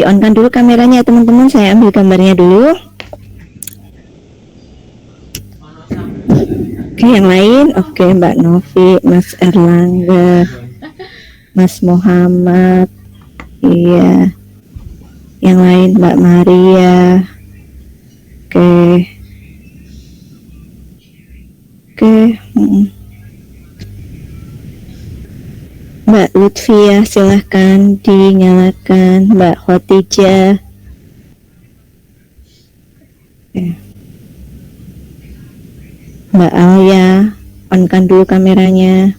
on-kan dulu kameranya teman-teman, saya ambil gambarnya dulu. Oke, yang lain. Oke, Mbak Novi, Mas Erlangga, Mas Muhammad, iya. Yang lain Mbak Maria. Oke. Mbak Lutfia, silahkan dinyalakan. Mbak Khotijah. Mbak Alia, on-kan dulu kameranya.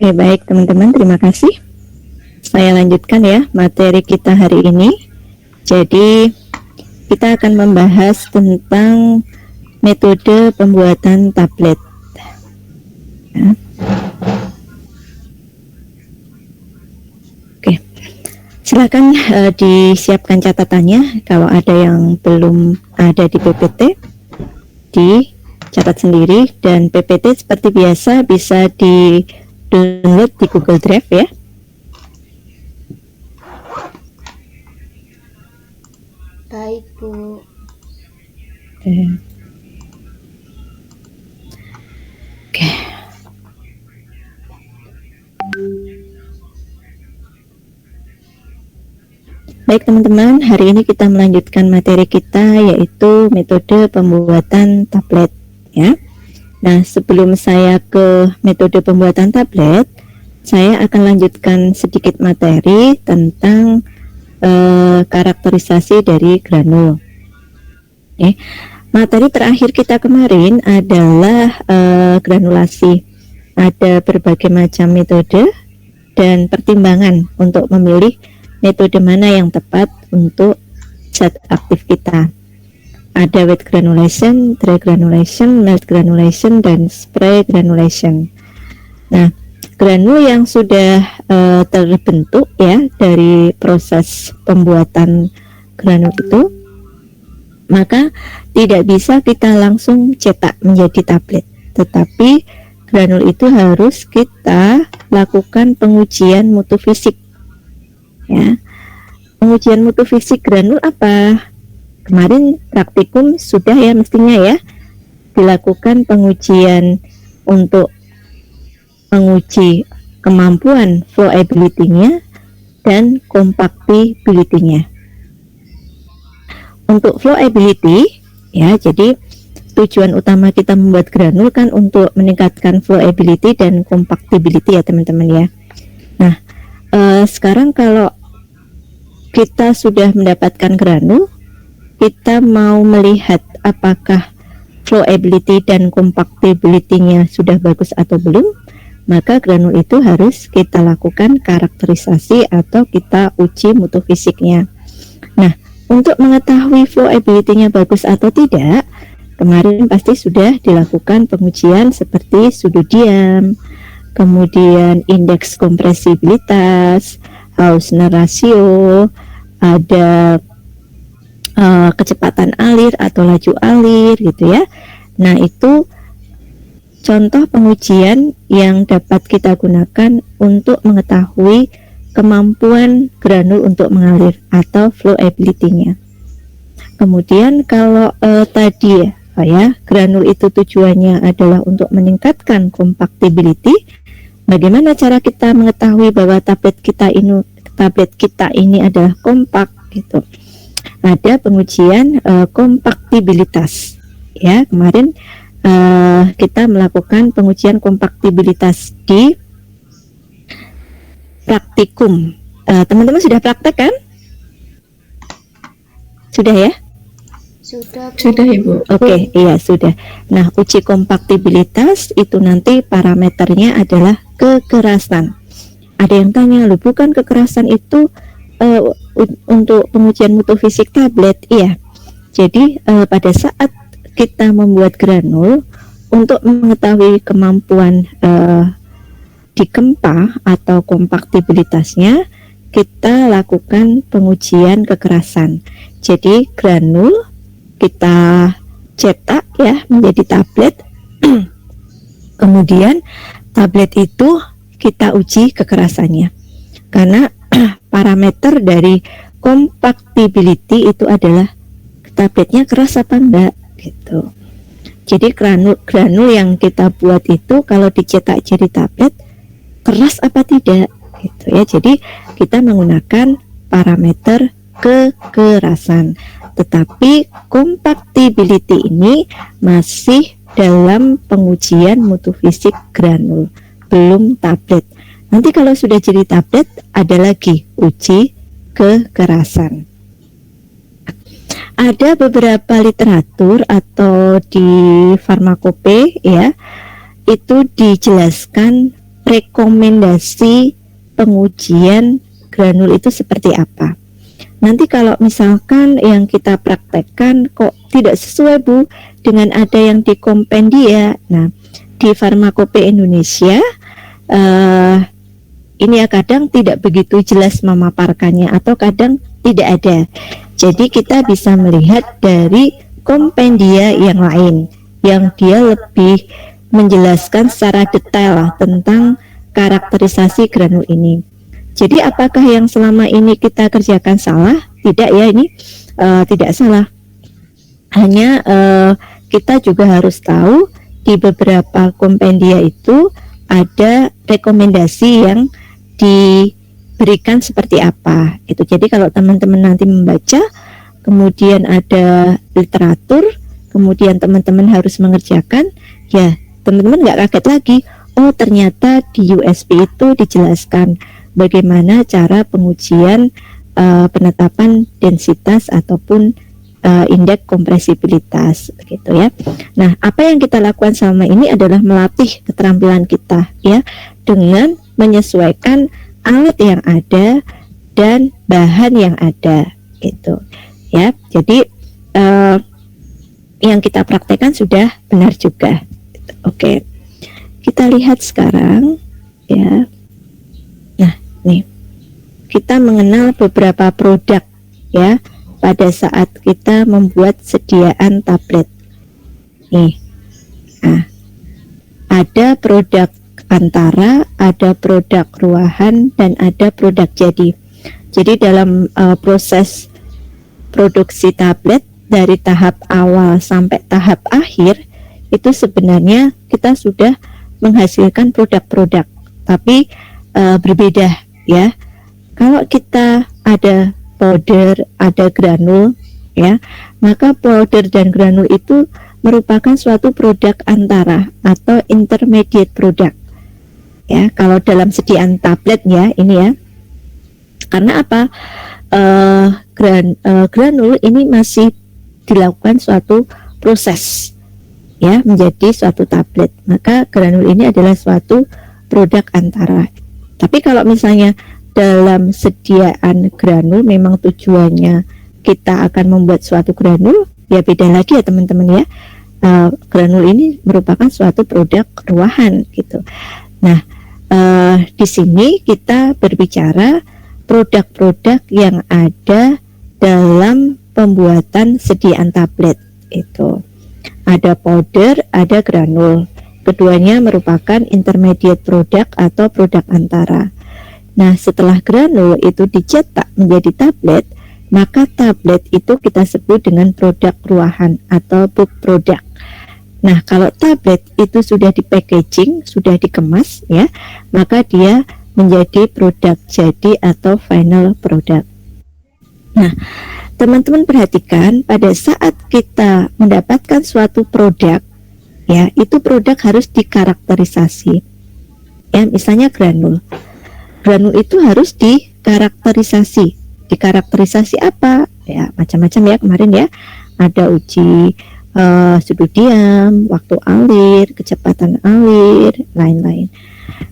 Oke, baik teman-teman, terima kasih. Saya lanjutkan ya materi kita hari ini. Jadi kita akan membahas tentang metode pembuatan tablet. Ya. Oke, silakan disiapkan catatannya. Kalau ada yang belum ada di PPT, dicatat sendiri, dan PPT seperti biasa bisa di download di Google Drive ya. Baik, Bu. Oke. Baik teman-teman, hari ini kita melanjutkan materi kita, yaitu metode pembuatan tablet ya. Nah, sebelum saya ke metode pembuatan tablet, saya akan lanjutkan sedikit materi tentang karakterisasi dari granul. Materi terakhir kita kemarin adalah granulasi. Ada berbagai macam metode dan pertimbangan untuk memilih metode mana yang tepat untuk zat aktif kita. Ada wet granulation, dry granulation, melt granulation, dan spray granulation. Nah, granul yang sudah terbentuk ya dari proses pembuatan granul itu, maka tidak bisa kita langsung cetak menjadi tablet, tetapi granul itu harus kita lakukan pengujian mutu fisik. Ya, pengujian mutu fisik granul apa? Kemarin praktikum sudah ya mestinya ya dilakukan pengujian untuk menguji kemampuan flowability-nya dan compactability-nya. Untuk flowability ya, jadi tujuan utama kita membuat granul kan untuk meningkatkan flowability dan compactability ya teman-teman ya. Nah, sekarang kalau kita sudah mendapatkan granul, kita mau melihat apakah flowability dan compactability-nya sudah bagus atau belum, maka granul itu harus kita lakukan karakterisasi atau kita uji mutu fisiknya. Nah, untuk mengetahui flowability-nya bagus atau tidak, kemarin pasti sudah dilakukan pengujian seperti sudut diam, kemudian indeks kompresibilitas, Hausner ratio, ada kecepatan alir atau laju alir gitu ya. Nah, itu contoh pengujian yang dapat kita gunakan untuk mengetahui kemampuan granul untuk mengalir atau flowability-nya. Kemudian kalau tadi ya granul itu tujuannya adalah untuk meningkatkan compactability. Bagaimana cara kita mengetahui bahwa tablet kita ini adalah kompak gitu? Ada pengujian kompaktibilitas ya. Kemarin kita melakukan pengujian kompaktibilitas di praktikum. Teman-teman sudah praktek kan? Sudah ya? Sudah, Ibu. Oke, iya sudah. Nah, uji kompaktibilitas itu nanti parameternya adalah kekerasan. Ada yang tanya, loh bukan kekerasan itu untuk pengujian mutu fisik tablet? Iya. Jadi pada saat kita membuat granul untuk mengetahui kemampuan dikempa atau kompaktibilitasnya, kita lakukan pengujian kekerasan. Jadi granul kita cetak ya menjadi tablet. Kemudian tablet itu kita uji kekerasannya, karena parameter dari compactability itu adalah tabletnya keras apa enggak gitu. Jadi granul yang kita buat itu kalau dicetak jadi tablet keras apa tidak gitu ya. Jadi kita menggunakan parameter kekerasan, tetapi compactability ini masih dalam pengujian mutu fisik granul, belum tablet. Nanti kalau sudah jadi tablet ada lagi uji kekerasan. Ada beberapa literatur atau di farmakope ya, itu dijelaskan rekomendasi pengujian granul itu seperti apa. Nanti kalau misalkan yang kita praktekkan kok tidak sesuai Bu dengan ada yang di kompendia, nah di Farmakope Indonesia ini ya kadang tidak begitu jelas memaparkannya atau kadang tidak ada. Jadi kita bisa melihat dari kompendia yang lain yang dia lebih menjelaskan secara detail tentang karakterisasi granul ini. Jadi apakah yang selama ini kita kerjakan salah? Tidak ya, ini tidak salah. Hanya kita juga harus tahu di beberapa kompendia itu ada rekomendasi yang diberikan seperti apa. Itu jadi kalau teman-teman nanti membaca, kemudian ada literatur, kemudian teman-teman harus mengerjakan, ya teman-teman nggak kaget lagi. Oh ternyata di USP itu dijelaskan bagaimana cara pengujian penetapan densitas ataupun indeks kompresibilitas gitu ya. Nah, apa yang kita lakukan selama ini adalah melatih keterampilan kita ya dengan menyesuaikan alat yang ada dan bahan yang ada gitu ya. Jadi yang kita praktekkan sudah benar juga. Oke. Kita lihat sekarang ya. Nah, nih. Kita mengenal beberapa produk ya pada saat kita membuat sediaan tablet. Nih. Nah, ada produk antara, ada produk ruahan dan ada produk jadi. Jadi dalam proses produksi tablet dari tahap awal sampai tahap akhir itu sebenarnya kita sudah menghasilkan produk-produk, tapi berbeda ya. Kalau kita ada powder, ada granul ya, maka powder dan granul itu merupakan suatu produk antara atau intermediate product ya. Kalau dalam sediaan tablet ya ini ya, karena apa? Granul ini masih dilakukan suatu proses ya menjadi suatu tablet, maka granul ini adalah suatu produk antara. Tapi kalau misalnya dalam sediaan granul memang tujuannya kita akan membuat suatu granul, ya beda lagi ya teman-teman ya. Granul ini merupakan suatu produk ruahan gitu. Nah, di sini kita berbicara produk-produk yang ada dalam pembuatan sediaan tablet itu. Ada powder, ada granul. Keduanya merupakan intermediate product atau produk antara. Nah, setelah granul itu dicetak menjadi tablet, maka tablet itu kita sebut dengan produk ruahan atau bulk product. Nah, kalau tablet itu sudah di packaging, sudah dikemas ya, maka dia menjadi produk jadi atau final product. Nah, teman-teman perhatikan pada saat kita mendapatkan suatu produk ya, itu produk harus dikarakterisasi. Ya, misalnya granul. Granul itu harus dikarakterisasi. Dikarakterisasi apa? Ya, macam-macam ya kemarin ya. Ada uji sudut diam, waktu alir, kecepatan alir, lain-lain.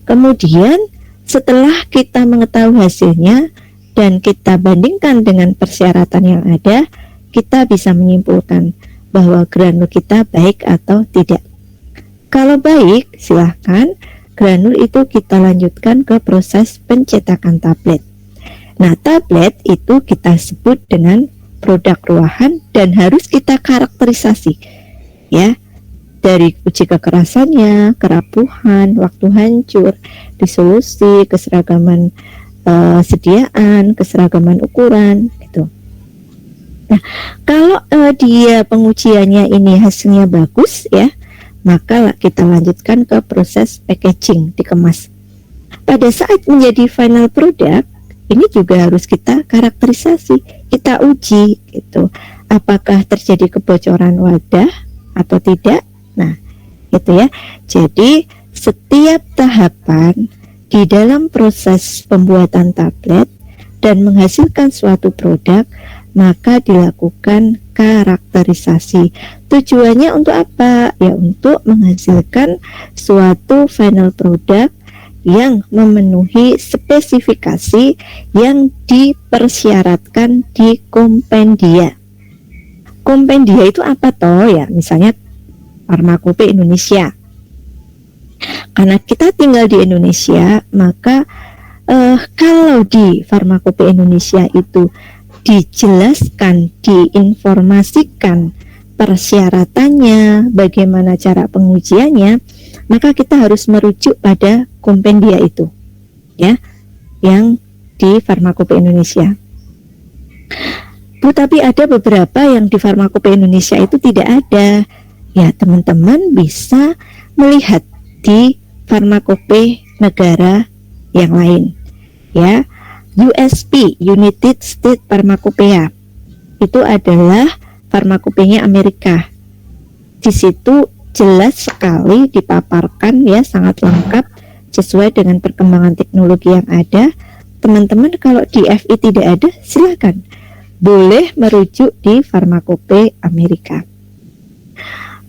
Kemudian setelah kita mengetahui hasilnya dan kita bandingkan dengan persyaratan yang ada, kita bisa menyimpulkan bahwa granul kita baik atau tidak. Kalau baik, silahkan granul itu kita lanjutkan ke proses pencetakan tablet. Nah, tablet itu kita sebut dengan produk ruahan dan harus kita karakterisasi. ya, dari uji kekerasannya, kerapuhan, waktu hancur, disolusi, keseragaman sediaan, keseragaman ukuran, gitu. Nah, kalau dia pengujiannya ini hasilnya bagus, ya, maka kita lanjutkan ke proses packaging, dikemas. Pada saat menjadi final product, ini juga harus kita karakterisasi, kita uji, gitu. Apakah terjadi kebocoran wadah atau tidak? Nah, gitu ya. Jadi setiap tahapan di dalam proses pembuatan tablet dan menghasilkan suatu produk, maka dilakukan karakterisasi. Tujuannya untuk apa? Ya, untuk menghasilkan suatu final product yang memenuhi spesifikasi yang dipersyaratkan di kompendia. Kompendia itu apa toh? Ya, misalnya Farmakope Indonesia. Karena kita tinggal di Indonesia, maka kalau di Farmakope Indonesia itu dijelaskan, diinformasikan persyaratannya, bagaimana cara pengujiannya, maka kita harus merujuk pada kompendia itu, ya, yang di Farmakope Indonesia. Bu, tapi ada beberapa yang di Farmakope Indonesia itu tidak ada. Ya, teman-teman bisa melihat di Farmakope negara yang lain, ya. USP, United States Pharmacopeia, itu adalah farmakopenya Amerika. Di situ jelas sekali dipaparkan, ya, sangat lengkap sesuai dengan perkembangan teknologi yang ada. Teman-teman kalau di FI tidak ada, silakan boleh merujuk di Farmakope Amerika.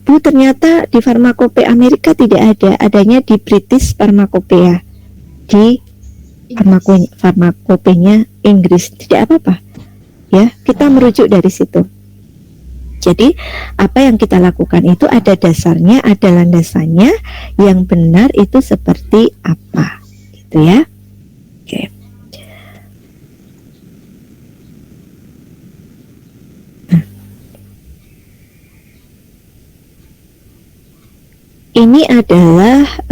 Bu, ternyata di Farmakope Amerika tidak ada, adanya di British Pharmacopeia, di farmakopenya Inggris. Tidak apa-apa, ya, kita merujuk dari situ. Jadi apa yang kita lakukan itu ada dasarnya, ada landasannya. Yang benar itu seperti apa, gitu ya. Oke. Ini adalah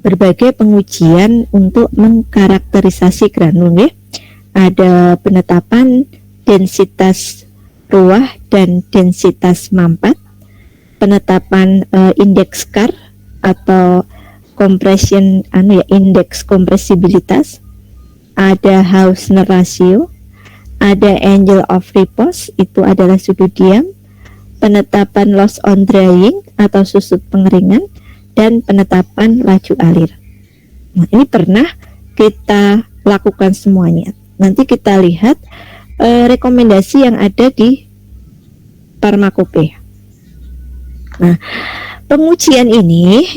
berbagai pengujian untuk mengkarakterisasi granul, ya. Ada penetapan densitas ruah dan densitas mampat, penetapan indeks CAR atau compression indeks kompresibilitas, ada Hausner ratio, ada angle of repose, itu adalah sudut diam, penetapan loss on drying atau susut pengeringan, dan penetapan laju alir. Nah, ini pernah kita lakukan semuanya. Nanti kita lihat rekomendasi yang ada di Farmakope. Nah, pengujian ini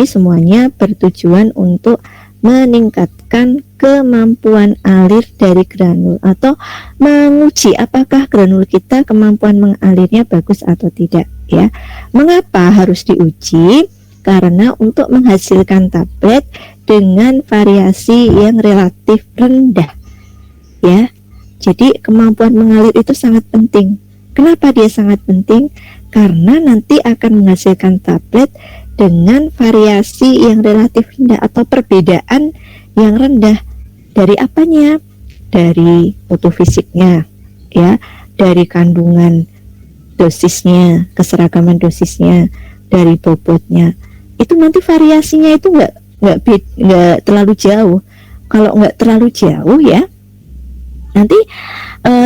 semuanya bertujuan untuk meningkatkan kemampuan alir dari granul atau menguji apakah granul kita kemampuan mengalirnya bagus atau tidak, ya. Mengapa harus diuji? Karena untuk menghasilkan tablet dengan variasi yang relatif rendah, ya. Jadi kemampuan mengalir itu sangat penting. Kenapa dia sangat penting? Karena nanti akan menghasilkan tablet dengan variasi yang relatif rendah atau perbedaan yang rendah. Dari apanya? Dari mutu fisiknya, ya, dari kandungan dosisnya, keseragaman dosisnya, dari bobotnya. Itu nanti variasinya itu nggak terlalu jauh. Kalau nggak terlalu jauh, ya, nanti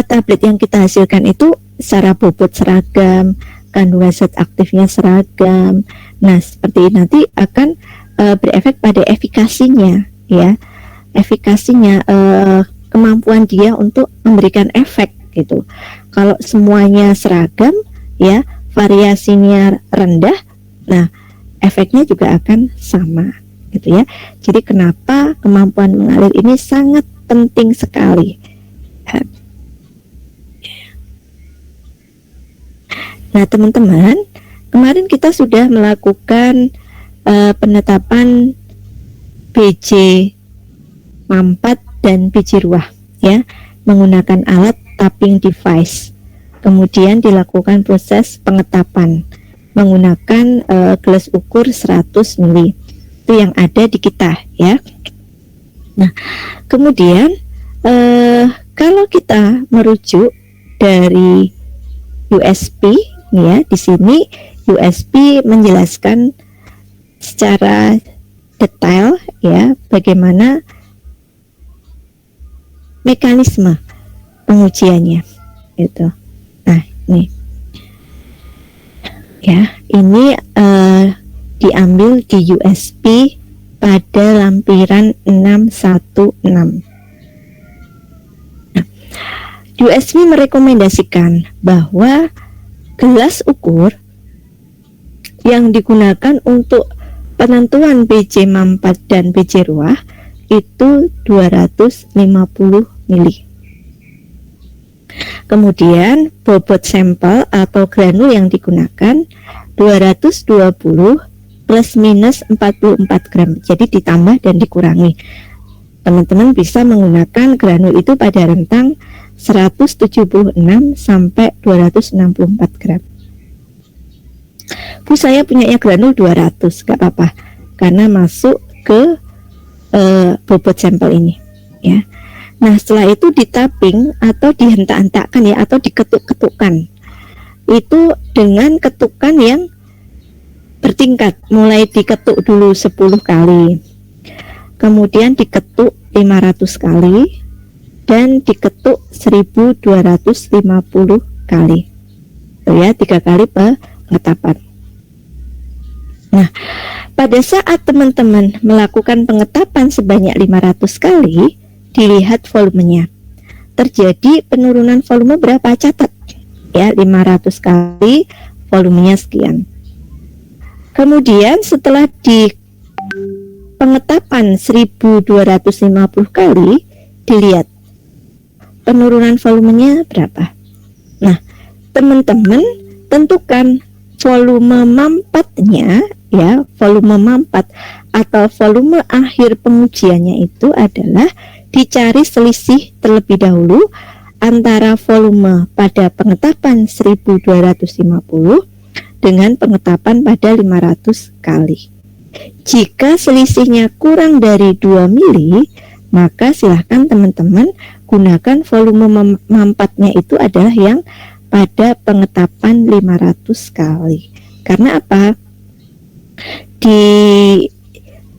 tablet yang kita hasilkan itu secara bobot seragam, kandungan zat aktifnya seragam. Nah, seperti ini nanti akan berefek pada efikasinya, ya, efikasinya, kemampuan dia untuk memberikan efek, gitu. Kalau semuanya seragam, ya, variasinya rendah, nah efeknya juga akan sama, gitu ya. Jadi kenapa kemampuan mengalir ini sangat penting sekali. Nah, teman-teman, kemarin kita sudah melakukan penetapan BJ mampat dan BJ ruah, ya, menggunakan alat tapping device. Kemudian dilakukan proses pengetapan menggunakan gelas ukur 100 mili. Itu yang ada di kita ya. Nah, kemudian kalau kita merujuk dari USP ya, di sini USP menjelaskan secara detail ya bagaimana mekanisme pengujiannya itu. Nah, ini ya, ini diambil di USP pada lampiran 616. Nah, USP merekomendasikan bahwa gelas ukur yang digunakan untuk penentuan BJ mampat dan BJ ruah itu 250 mili. Kemudian bobot sampel atau granul yang digunakan 220 plus minus 44 gram. Jadi ditambah dan dikurangi. Teman-teman bisa menggunakan granul itu pada rentang 176 sampai 264 gram. Bu, saya punyanya granul 200, gak apa-apa, karena masuk ke bobot sampel ini ya. Nah, setelah itu ditapping atau dihentak-hentakkan ya, atau diketuk-ketukkan. Itu dengan ketukan yang bertingkat, mulai diketuk dulu 10 kali, kemudian diketuk 500 kali, dan diketuk 1250 kali. Tuh ya, 3 kali pengetapan. Nah, pada saat teman-teman melakukan pengetapan sebanyak 500 kali, dilihat volumenya. Terjadi penurunan volume berapa? Catat. Ya, 500 kali volumenya sekian. Kemudian setelah di pengetapan 1250 kali, dilihat penurunan volumenya berapa. Nah, teman-teman tentukan volume mampatnya ya, volume mampat atau volume akhir pengujiannya itu adalah dicari selisih terlebih dahulu antara volume pada pengetapan 1250 dengan pengetapan pada 500 kali. Jika selisihnya kurang dari 2 mili, maka silahkan teman-teman gunakan volume mampatnya itu adalah yang pada pengetapan 500 kali. Karena apa? Di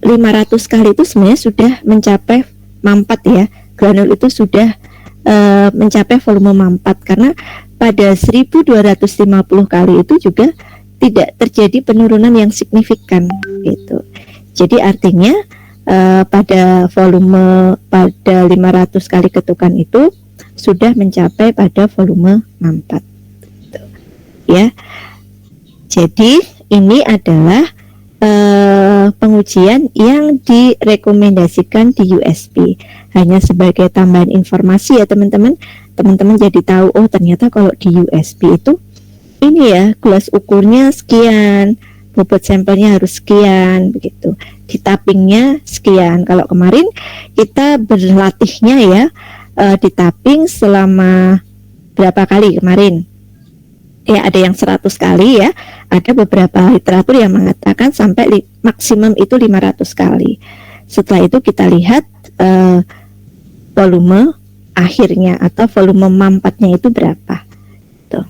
500 kali itu sebenarnya sudah mencapai mampat ya. Granul itu sudah mencapai volume mampat, karena pada 1250 kali itu juga tidak terjadi penurunan yang signifikan gitu. Jadi artinya pada volume pada 500 kali ketukan itu sudah mencapai pada volume mampat gitu. Ya. Jadi ini adalah pengujian yang direkomendasikan di USP. Hanya sebagai tambahan informasi ya teman-teman. Teman-teman jadi tahu, oh ternyata kalau di USP itu ini ya, gelas ukurnya sekian, bobot sampelnya harus sekian begitu, di tappingnya sekian. Kalau kemarin kita berlatihnya ya di tapping selama berapa kali kemarin? Ya, ada yang 100 kali ya, ada beberapa literatur yang mengatakan sampai maksimum itu 500 kali. Setelah itu kita lihat volume akhirnya atau volume mampatnya itu berapa. Tuh.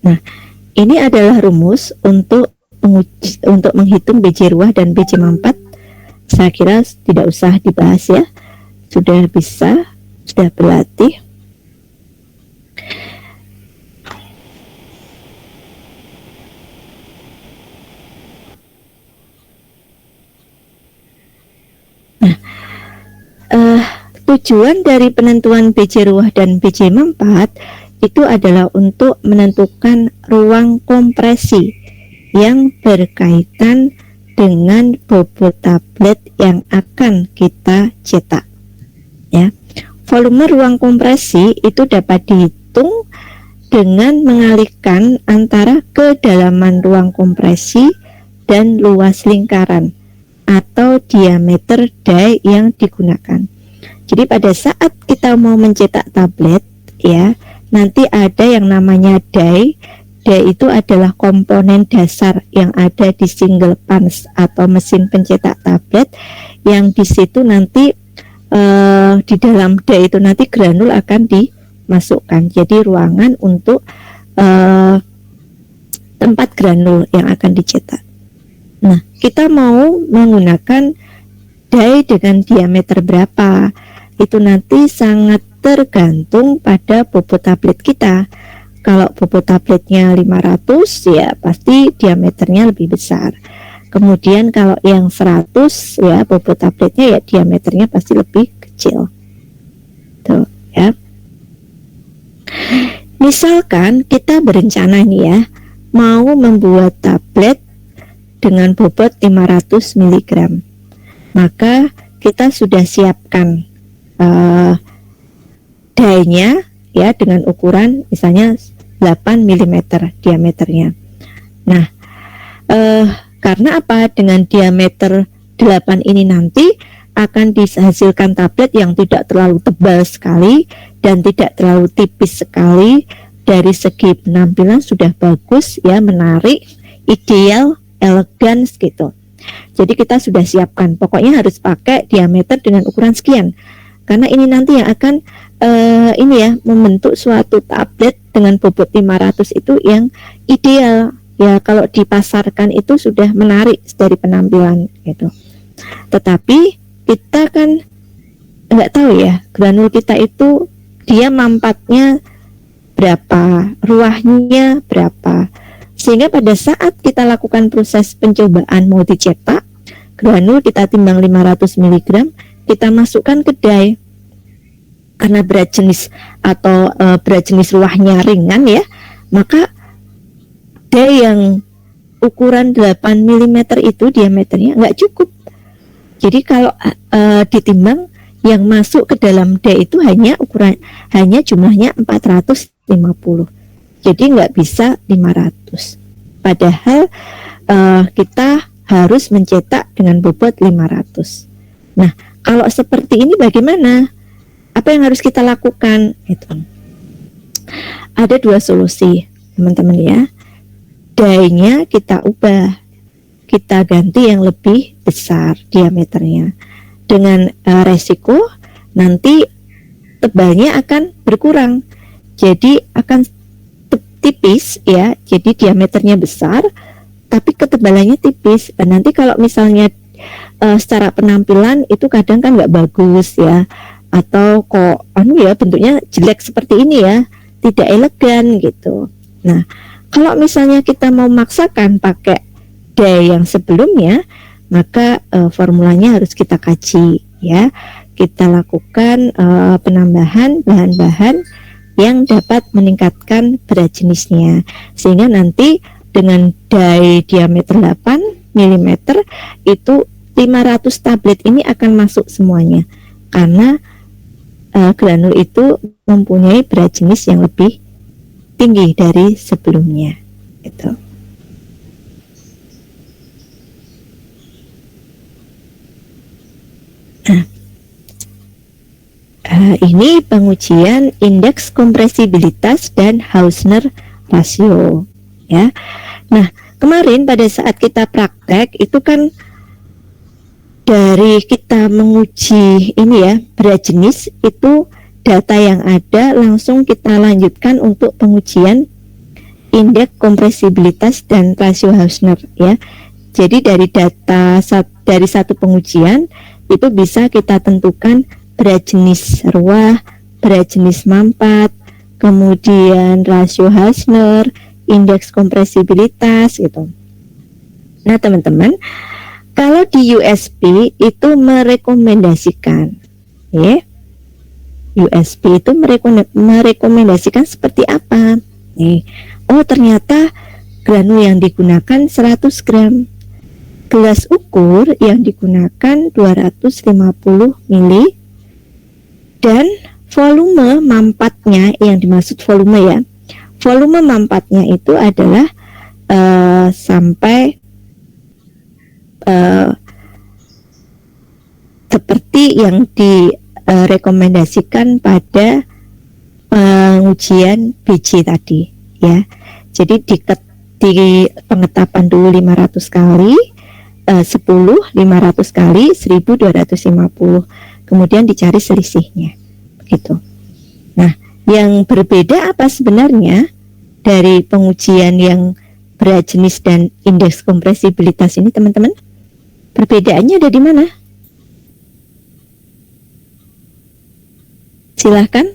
Nah, ini adalah rumus untuk menghitung BJ ruah dan BJ mampat. Saya kira tidak usah dibahas ya, sudah bisa, sudah berlatih. Nah, tujuan dari penentuan BJ ruah dan BJ mampat itu adalah untuk menentukan ruang kompresi yang berkaitan dengan bobot tablet yang akan kita cetak ya. Volume ruang kompresi itu dapat dihitung dengan mengalihkan antara kedalaman ruang kompresi dan luas lingkaran atau diameter die yang digunakan. Jadi pada saat kita mau mencetak tablet ya, nanti ada yang namanya die. Die itu adalah komponen dasar yang ada di single punch atau mesin pencetak tablet, yang di situ nanti di dalam die itu nanti granul akan dimasukkan. Jadi ruangan untuk tempat granul yang akan dicetak. Nah, kita mau menggunakan die dengan diameter berapa? Itu nanti sangat tergantung pada bobot tablet kita. Kalau bobot tabletnya 500 ya pasti diameternya lebih besar. Kemudian kalau yang 100 ya bobot tabletnya ya diameternya pasti lebih kecil. Tuh ya. Misalkan kita berencana nih ya, mau membuat tablet dengan bobot 500 mg. Maka kita sudah siapkan die-nya ya dengan ukuran misalnya 8 mm diameternya. Nah, karena apa? Dengan diameter 8 ini nanti akan dihasilkan tablet yang tidak terlalu tebal sekali dan tidak terlalu tipis sekali. Dari segi penampilan sudah bagus ya, menarik, ideal, elegan gitu. Jadi kita sudah siapkan, pokoknya harus pakai diameter dengan ukuran sekian. Karena ini nanti yang akan ini ya membentuk suatu tablet dengan bobot 500 itu yang ideal ya, kalau dipasarkan itu sudah menarik dari penampilan gitu. Tetapi kita kan nggak tahu ya granul kita itu dia mampatnya berapa, ruahnya berapa, sehingga pada saat kita lakukan proses pencobaan mau dicetak, granul kita timbang 500 mg, kita masukkan ke die. Karena berat jenis atau berat jenis ruahnya ringan ya, maka die yang ukuran 8 mm itu diameternya nggak cukup. Jadi kalau ditimbang yang masuk ke dalam die itu hanya jumlahnya 450. Jadi nggak bisa 500. Padahal kita harus mencetak dengan bobot 500. Nah, kalau seperti ini bagaimana? Apa yang harus kita lakukan? Itu ada dua solusi, teman-teman ya. Die-nya kita ubah, kita ganti yang lebih besar diameternya. Dengan resiko nanti tebalnya akan berkurang, jadi akan tipis ya. Jadi diameternya besar, tapi ketebalannya tipis. Dan nanti kalau misalnya secara penampilan itu kadang kan nggak bagus ya, atau kok bentuknya jelek seperti ini ya, tidak elegan gitu. Nah, kalau misalnya kita mau memaksakan pakai die yang sebelumnya, maka formulanya harus kita kaji ya. Kita lakukan penambahan bahan-bahan yang dapat meningkatkan berat jenisnya, sehingga nanti dengan die diameter 8 mm itu 500 tablet ini akan masuk semuanya, karena granul itu mempunyai berat jenis yang lebih tinggi dari sebelumnya gitu. Ini pengujian indeks kompresibilitas dan Hausner rasio ya. Nah, kemarin pada saat kita praktek itu kan dari kita menguji ini ya berat jenis, itu data yang ada langsung kita lanjutkan untuk pengujian indeks kompresibilitas dan rasio Hausner ya. Jadi dari data dari satu pengujian itu bisa kita tentukan berat jenis ruah, berat jenis mampat, kemudian rasio Hausner, indeks kompresibilitas gitu. Nah teman-teman, kalau di USP itu merekomendasikan ya, USP itu merekomendasikan seperti apa nih? Oh ternyata granul yang digunakan 100 gram, gelas ukur yang digunakan 250 mili, dan volume mampatnya, yang dimaksud volume ya, volume mampatnya itu adalah sampai seperti yang direkomendasikan pada pengujian BC tadi ya. Jadi di pengetapan dulu 500 kali, 10, 500 kali, 1250. Kemudian dicari selisihnya. Begitu. Nah, yang berbeda apa sebenarnya dari pengujian yang berat jenis dan indeks kompresibilitas ini, teman-teman? Perbedaannya ada di mana? Silahkan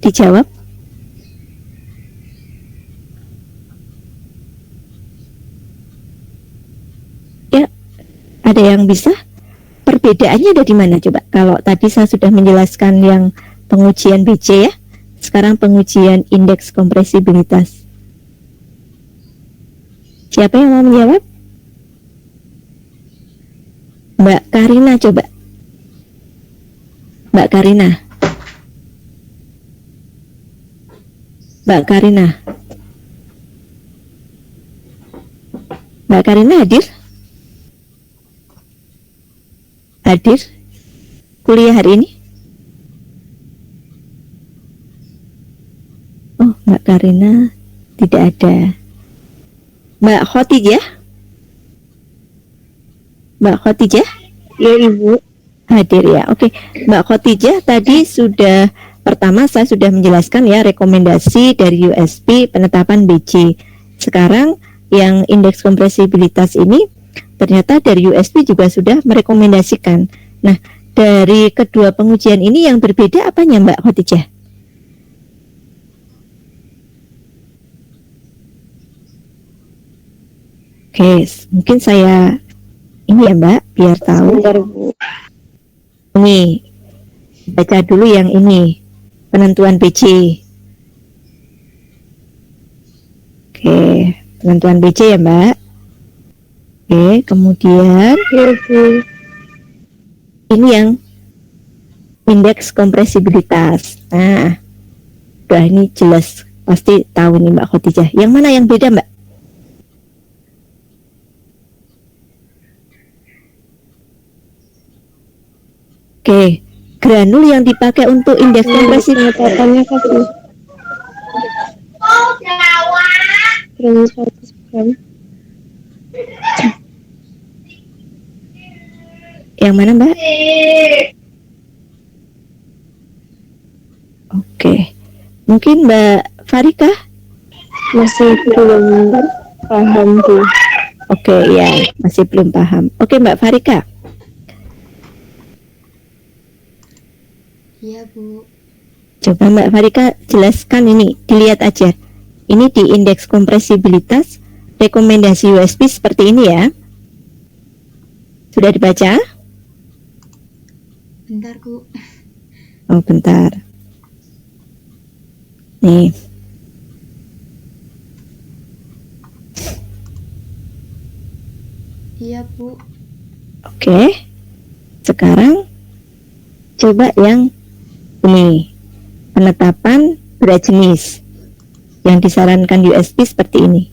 dijawab. Ya, ada yang bisa? Perbedaannya ada di mana coba? Kalau tadi saya sudah menjelaskan yang pengujian BC ya, sekarang pengujian indeks kompresibilitas. Siapa yang mau menjawab? Mbak Karina coba. Mbak Karina. Mbak Karina. Mbak Karina hadir? Hadir kuliah hari ini? Oh, Mbak Karina tidak ada. Mbak Khotijah? Mbak Khotijah? Ya Ibu. Hadir ya. Oke, Mbak Khotijah tadi sudah, pertama saya sudah menjelaskan ya rekomendasi dari USP penetapan BC. Sekarang yang indeks kompresibilitas ini ternyata dari USP juga sudah merekomendasikan. Nah, dari kedua pengujian ini yang berbeda apanya Mbak Khotijah? Oke, mungkin saya ini ya Mbak, biar tahu. Sebentar Bu. Ini, baca dulu yang ini, penentuan BC. Oke, penentuan BC ya Mbak. Oke, kemudian Ya Bu. ini yang indeks kompresibilitas. Nah, udah ini jelas, pasti tahu nih Mbak Khotijah. Yang mana yang beda Mbak? Oke, granul yang dipakai untuk indeks kompresibilitas. Penetapannya kasih. Granul 100 gram. Yang mana Mbak? Oke, mungkin Mbak Farika? Masih belum paham Bu. Oke, ya, masih belum paham. Oke, Mbak Farika. Iya Bu. Coba Mbak Farika jelaskan ini, dilihat aja. Ini di indeks kompresibilitas, rekomendasi USP seperti ini ya. Sudah dibaca? Bentar Bu. Oh, bentar. Nih. Iya Bu. Oke. Sekarang coba yang ini, penetapan berat jenis yang disarankan USP seperti ini.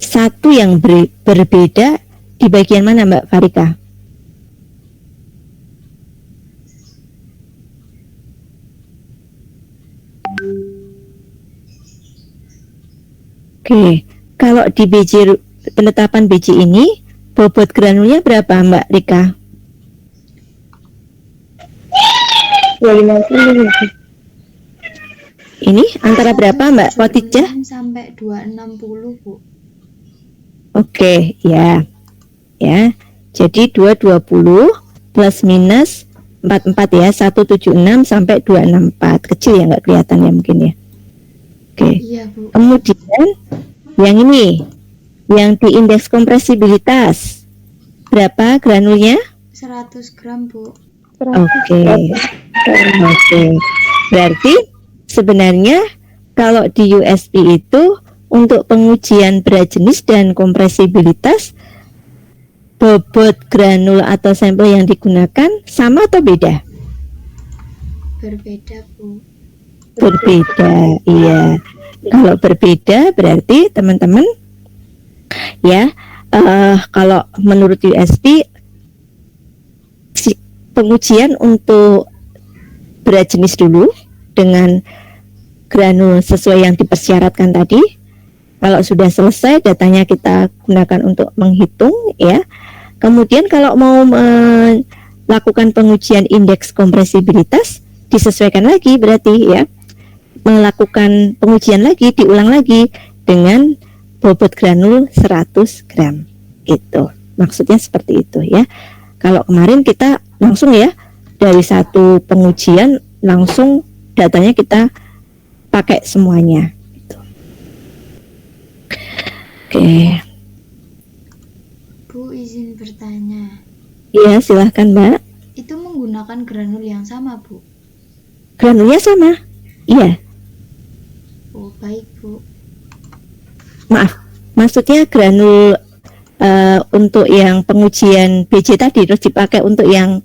Satu yang berbeda di bagian mana Mbak Farika? Oke, kalau di BC, penetapan BC ini bobot granulnya berapa Mbak Rika? 250 Bu. Ini antara berapa Mbak Khotijah? Sampai 260 Bu. Oke, ya. Ya. Jadi 220 plus minus 44 ya, 176 sampai 264. Kecil ya, nggak kelihatan ya mungkin ya. Oke. Iya Bu. Kemudian yang ini, yang di indeks kompresibilitas berapa granulnya? 100 gram Bu. Oke. Oke. Berarti sebenarnya kalau di USP itu untuk pengujian berat jenis dan kompresibilitas, bobot granul atau sampel yang digunakan sama atau beda? Berbeda Bu. Berbeda, iya. Kalau berbeda berarti teman-teman Ya, kalau menurut USB pengujian untuk berat jenis dulu dengan granul sesuai yang dipersyaratkan tadi. Kalau sudah selesai, datanya kita gunakan untuk menghitung ya. Kemudian kalau mau melakukan pengujian indeks kompresibilitas, disesuaikan lagi berarti ya. Melakukan pengujian lagi, diulang lagi dengan bobot granul 100 gram. Gitu. Maksudnya seperti itu ya. Kalau kemarin kita langsung ya, dari satu pengujian langsung datanya kita pakai semuanya. Oke. Bu, izin bertanya. Iya, silahkan Mbak. Itu menggunakan granul yang sama, Bu? Granulnya sama? Iya. Oh, baik, Bu. Maaf, maksudnya granul untuk yang pengujian BJ tadi terus dipakai untuk yang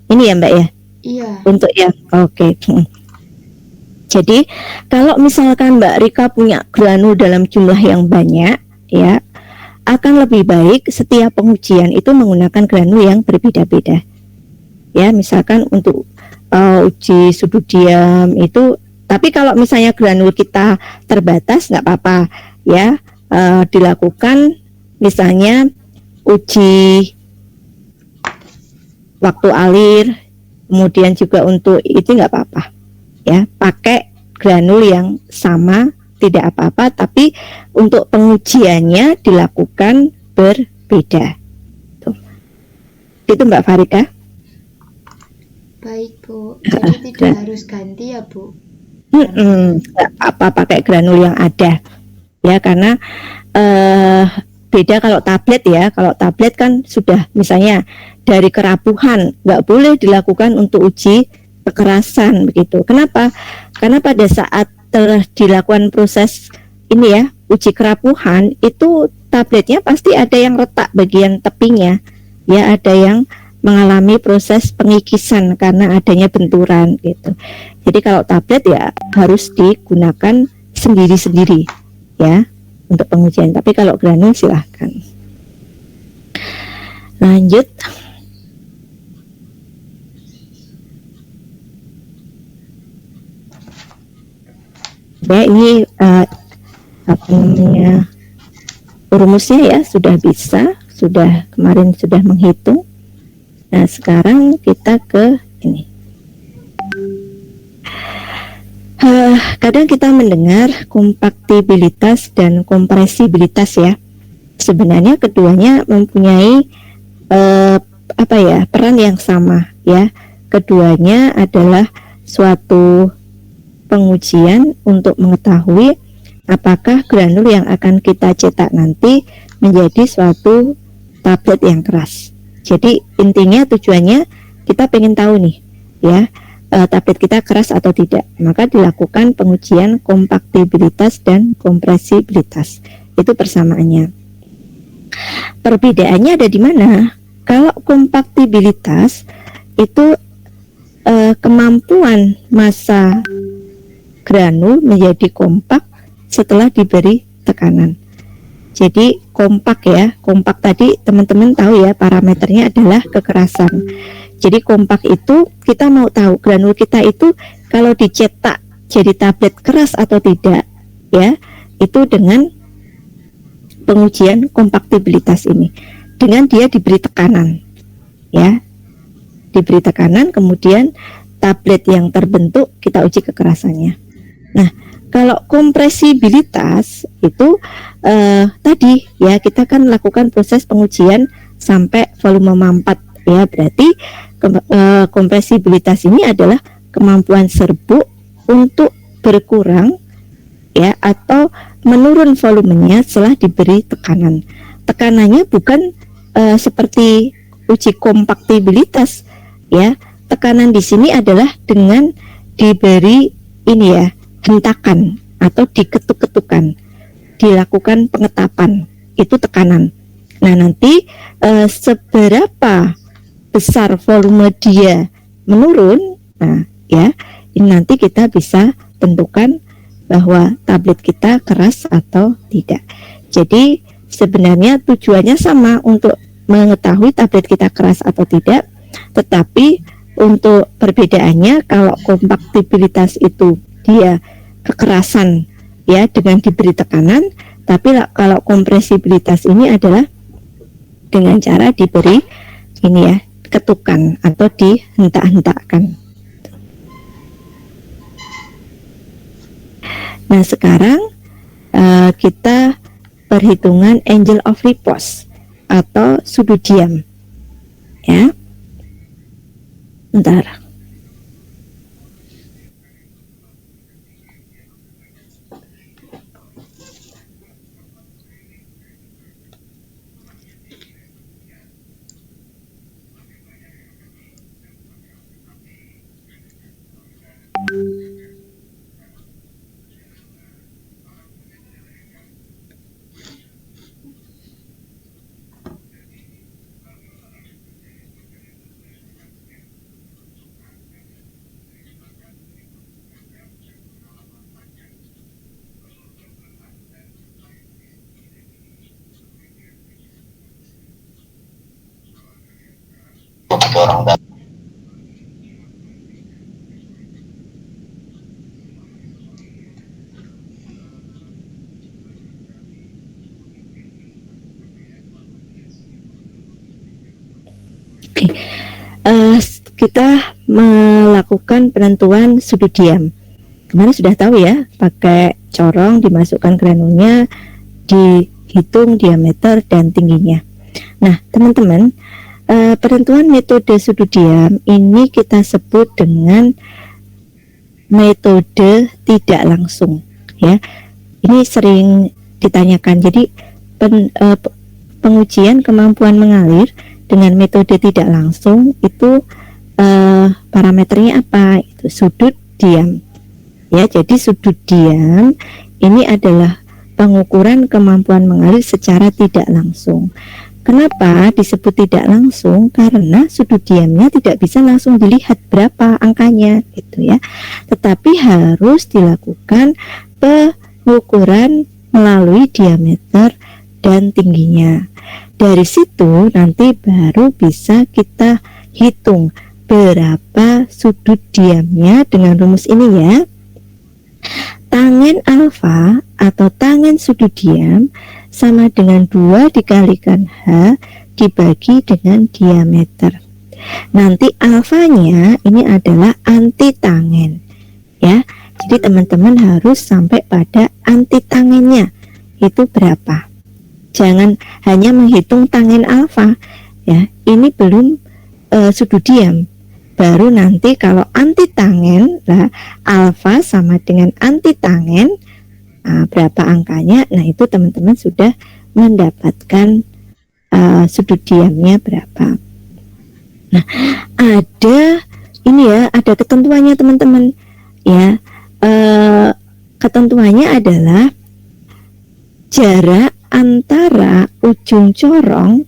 ini ya Mbak ya? Iya. Untuk yang oke. Jadi kalau misalkan Mbak Rika punya granul dalam jumlah yang banyak ya, akan lebih baik setiap pengujian itu menggunakan granul yang berbeda-beda. Ya, misalkan untuk uji sudut diam itu, tapi kalau misalnya granul kita terbatas nggak apa-apa ya, dilakukan misalnya uji waktu alir, kemudian juga untuk itu nggak apa-apa ya, pakai granul yang sama tidak apa-apa, tapi untuk pengujiannya dilakukan berbeda. Tuh. Itu Mbak Farika. Baik, Bu. Jadi tidak harus ganti ya, Bu? Nggak apa pakai granul yang ada ya, karena beda kalau tablet ya. Kalau tablet kan sudah misalnya dari kerapuhan, nggak boleh dilakukan untuk uji kekerasan begitu. Kenapa? Karena pada saat telah dilakukan proses ini ya, uji kerapuhan, itu tabletnya pasti ada yang retak bagian tepinya ya, ada yang mengalami proses pengikisan karena adanya benturan gitu. Jadi kalau tablet ya harus digunakan sendiri-sendiri ya untuk pengujian. Tapi kalau granul silahkan. Lanjut. Ya, ini apa namanya, rumusnya ya sudah bisa, sudah kemarin sudah menghitung. Nah sekarang kita ke ini. Kadang kita mendengar kompaktibilitas dan kompresibilitas ya. Sebenarnya keduanya mempunyai apa ya, peran yang sama ya. Keduanya adalah suatu pengujian untuk mengetahui apakah granul yang akan kita cetak nanti menjadi suatu tablet yang keras. Jadi intinya tujuannya kita pengen tahu nih ya, tablet kita keras atau tidak. Maka dilakukan pengujian kompaktibilitas dan kompresibilitas. Itu persamaannya. Perbedaannya ada di mana? Kalau kompaktibilitas itu kemampuan massa granul menjadi kompak setelah diberi tekanan. Jadi kompak ya, kompak tadi teman-teman tahu ya, parameternya adalah kekerasan. Jadi kompak itu kita mau tahu granul kita itu kalau dicetak jadi tablet keras atau tidak ya, itu dengan pengujian kompaktibilitas ini, dengan dia diberi tekanan ya, diberi tekanan, kemudian tablet yang terbentuk kita uji kekerasannya. Nah, kalau kompresibilitas itu tadi ya, kita kan lakukan proses pengujian sampai volume mampat ya, berarti kompresibilitas ini adalah kemampuan serbuk untuk berkurang ya atau menurun volumenya setelah diberi tekanan. Tekanannya bukan seperti uji kompaktibilitas ya. Tekanan di sini adalah dengan diberi ini ya, hentakan atau diketuk-ketukan, dilakukan pengetapan, itu tekanan. Nah nanti seberapa besar volume dia menurun, nah ya ini nanti kita bisa tentukan bahwa tablet kita keras atau tidak. Jadi sebenarnya tujuannya sama untuk mengetahui tablet kita keras atau tidak, tetapi untuk perbedaannya kalau kompaktibilitas itu dia kekerasan ya dengan diberi tekanan, tapi kalau kompresibilitas ini adalah dengan cara diberi ini ya ketukan atau dihentak-hentakkan. Nah sekarang kita perhitungan angle of repose atau sudut diam ya. Bentar. Oke, kita melakukan penentuan sudut diam. Kemarin sudah tahu ya, pakai corong dimasukkan granulnya, dihitung diameter dan tingginya. Nah, teman-teman, penentuan metode sudut diam ini kita sebut dengan metode tidak langsung ya. Ini sering ditanyakan. Jadi pengujian kemampuan mengalir dengan metode tidak langsung itu parameternya apa? Itu sudut diam. Ya, jadi sudut diam ini adalah pengukuran kemampuan mengalir secara tidak langsung. Kenapa disebut tidak langsung? Karena sudut diamnya tidak bisa langsung dilihat berapa angkanya gitu ya. Tetapi harus dilakukan pengukuran melalui diameter dan tingginya. Dari situ nanti baru bisa kita hitung berapa sudut diamnya dengan rumus ini ya. Tangen alfa atau tangen sudut diam sama dengan 2 dikalikan H dibagi dengan diameter. Nanti alfanya ini adalah anti tangen ya. Jadi teman-teman harus sampai pada anti tangennya itu berapa. Jangan hanya menghitung tangen alfa ya. Ini belum sudut diam. Baru nanti kalau anti tangen lah, alfa sama dengan anti tangen, berapa angkanya. Nah itu teman-teman sudah mendapatkan sudut diamnya berapa. Nah ada ini ya, ada ketentuannya teman-teman ya. Ketentuannya adalah jarak antara ujung corong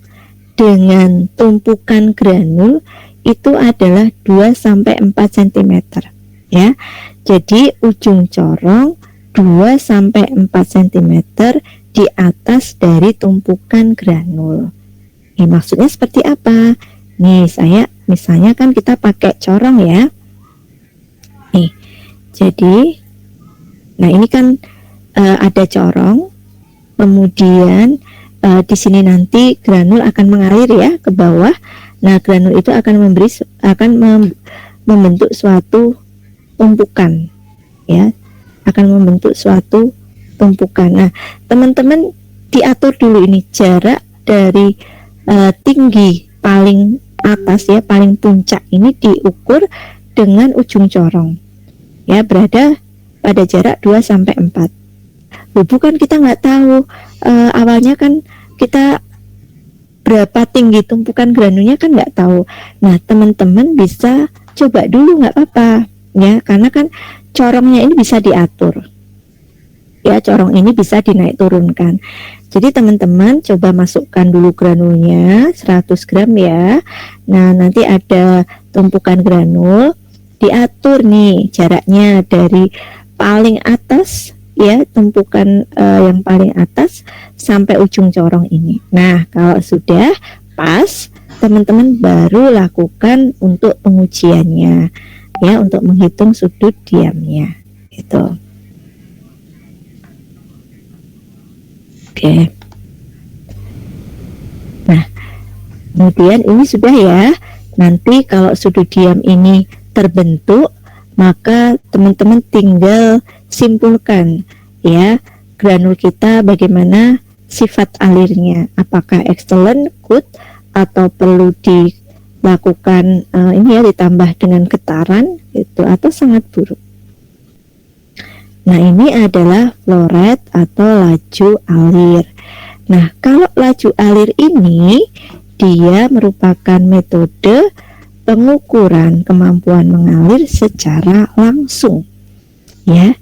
dengan tumpukan granul itu adalah 2-4 cm ya. Jadi ujung corong 2-4 cm di atas dari tumpukan granul. Ini maksudnya seperti apa? Nih saya misalnya kan kita pakai corong ya. Nih. Jadi nah ini kan ada corong. Kemudian di sini nanti granul akan mengalir ya ke bawah. Nah, granul itu akan membentuk suatu tumpukan ya. Akan membentuk suatu tumpukan. Nah, teman-teman diatur dulu ini jarak dari tinggi paling atas ya, paling puncak ini diukur dengan ujung corong. Ya, berada pada jarak 2-4. Bukan kita nggak tahu awalnya kan kita berapa tinggi tumpukan granulnya kan nggak tahu. Nah teman-teman bisa coba dulu nggak apa-apa ya, karena kan corongnya ini bisa diatur ya, corong ini bisa dinaik turunkan. Jadi teman-teman coba masukkan dulu granulnya 100 gram ya. Nah nanti ada tumpukan granul, diatur nih jaraknya dari paling atas ya tumpukan yang paling atas sampai ujung corong ini. Nah, kalau sudah pas, teman-teman baru lakukan untuk pengujiannya, ya, untuk menghitung sudut diamnya, gitu. Oke. Nah, kemudian ini sudah ya. Nanti kalau sudut diam ini terbentuk, maka teman-teman tinggal simpulkan ya granul kita bagaimana sifat alirnya, apakah excellent, good, atau perlu dilakukan ini ya ditambah dengan getaran gitu, atau sangat buruk. Nah, ini adalah flow rate atau laju alir. Nah, kalau laju alir ini dia merupakan metode pengukuran kemampuan mengalir secara langsung, ya.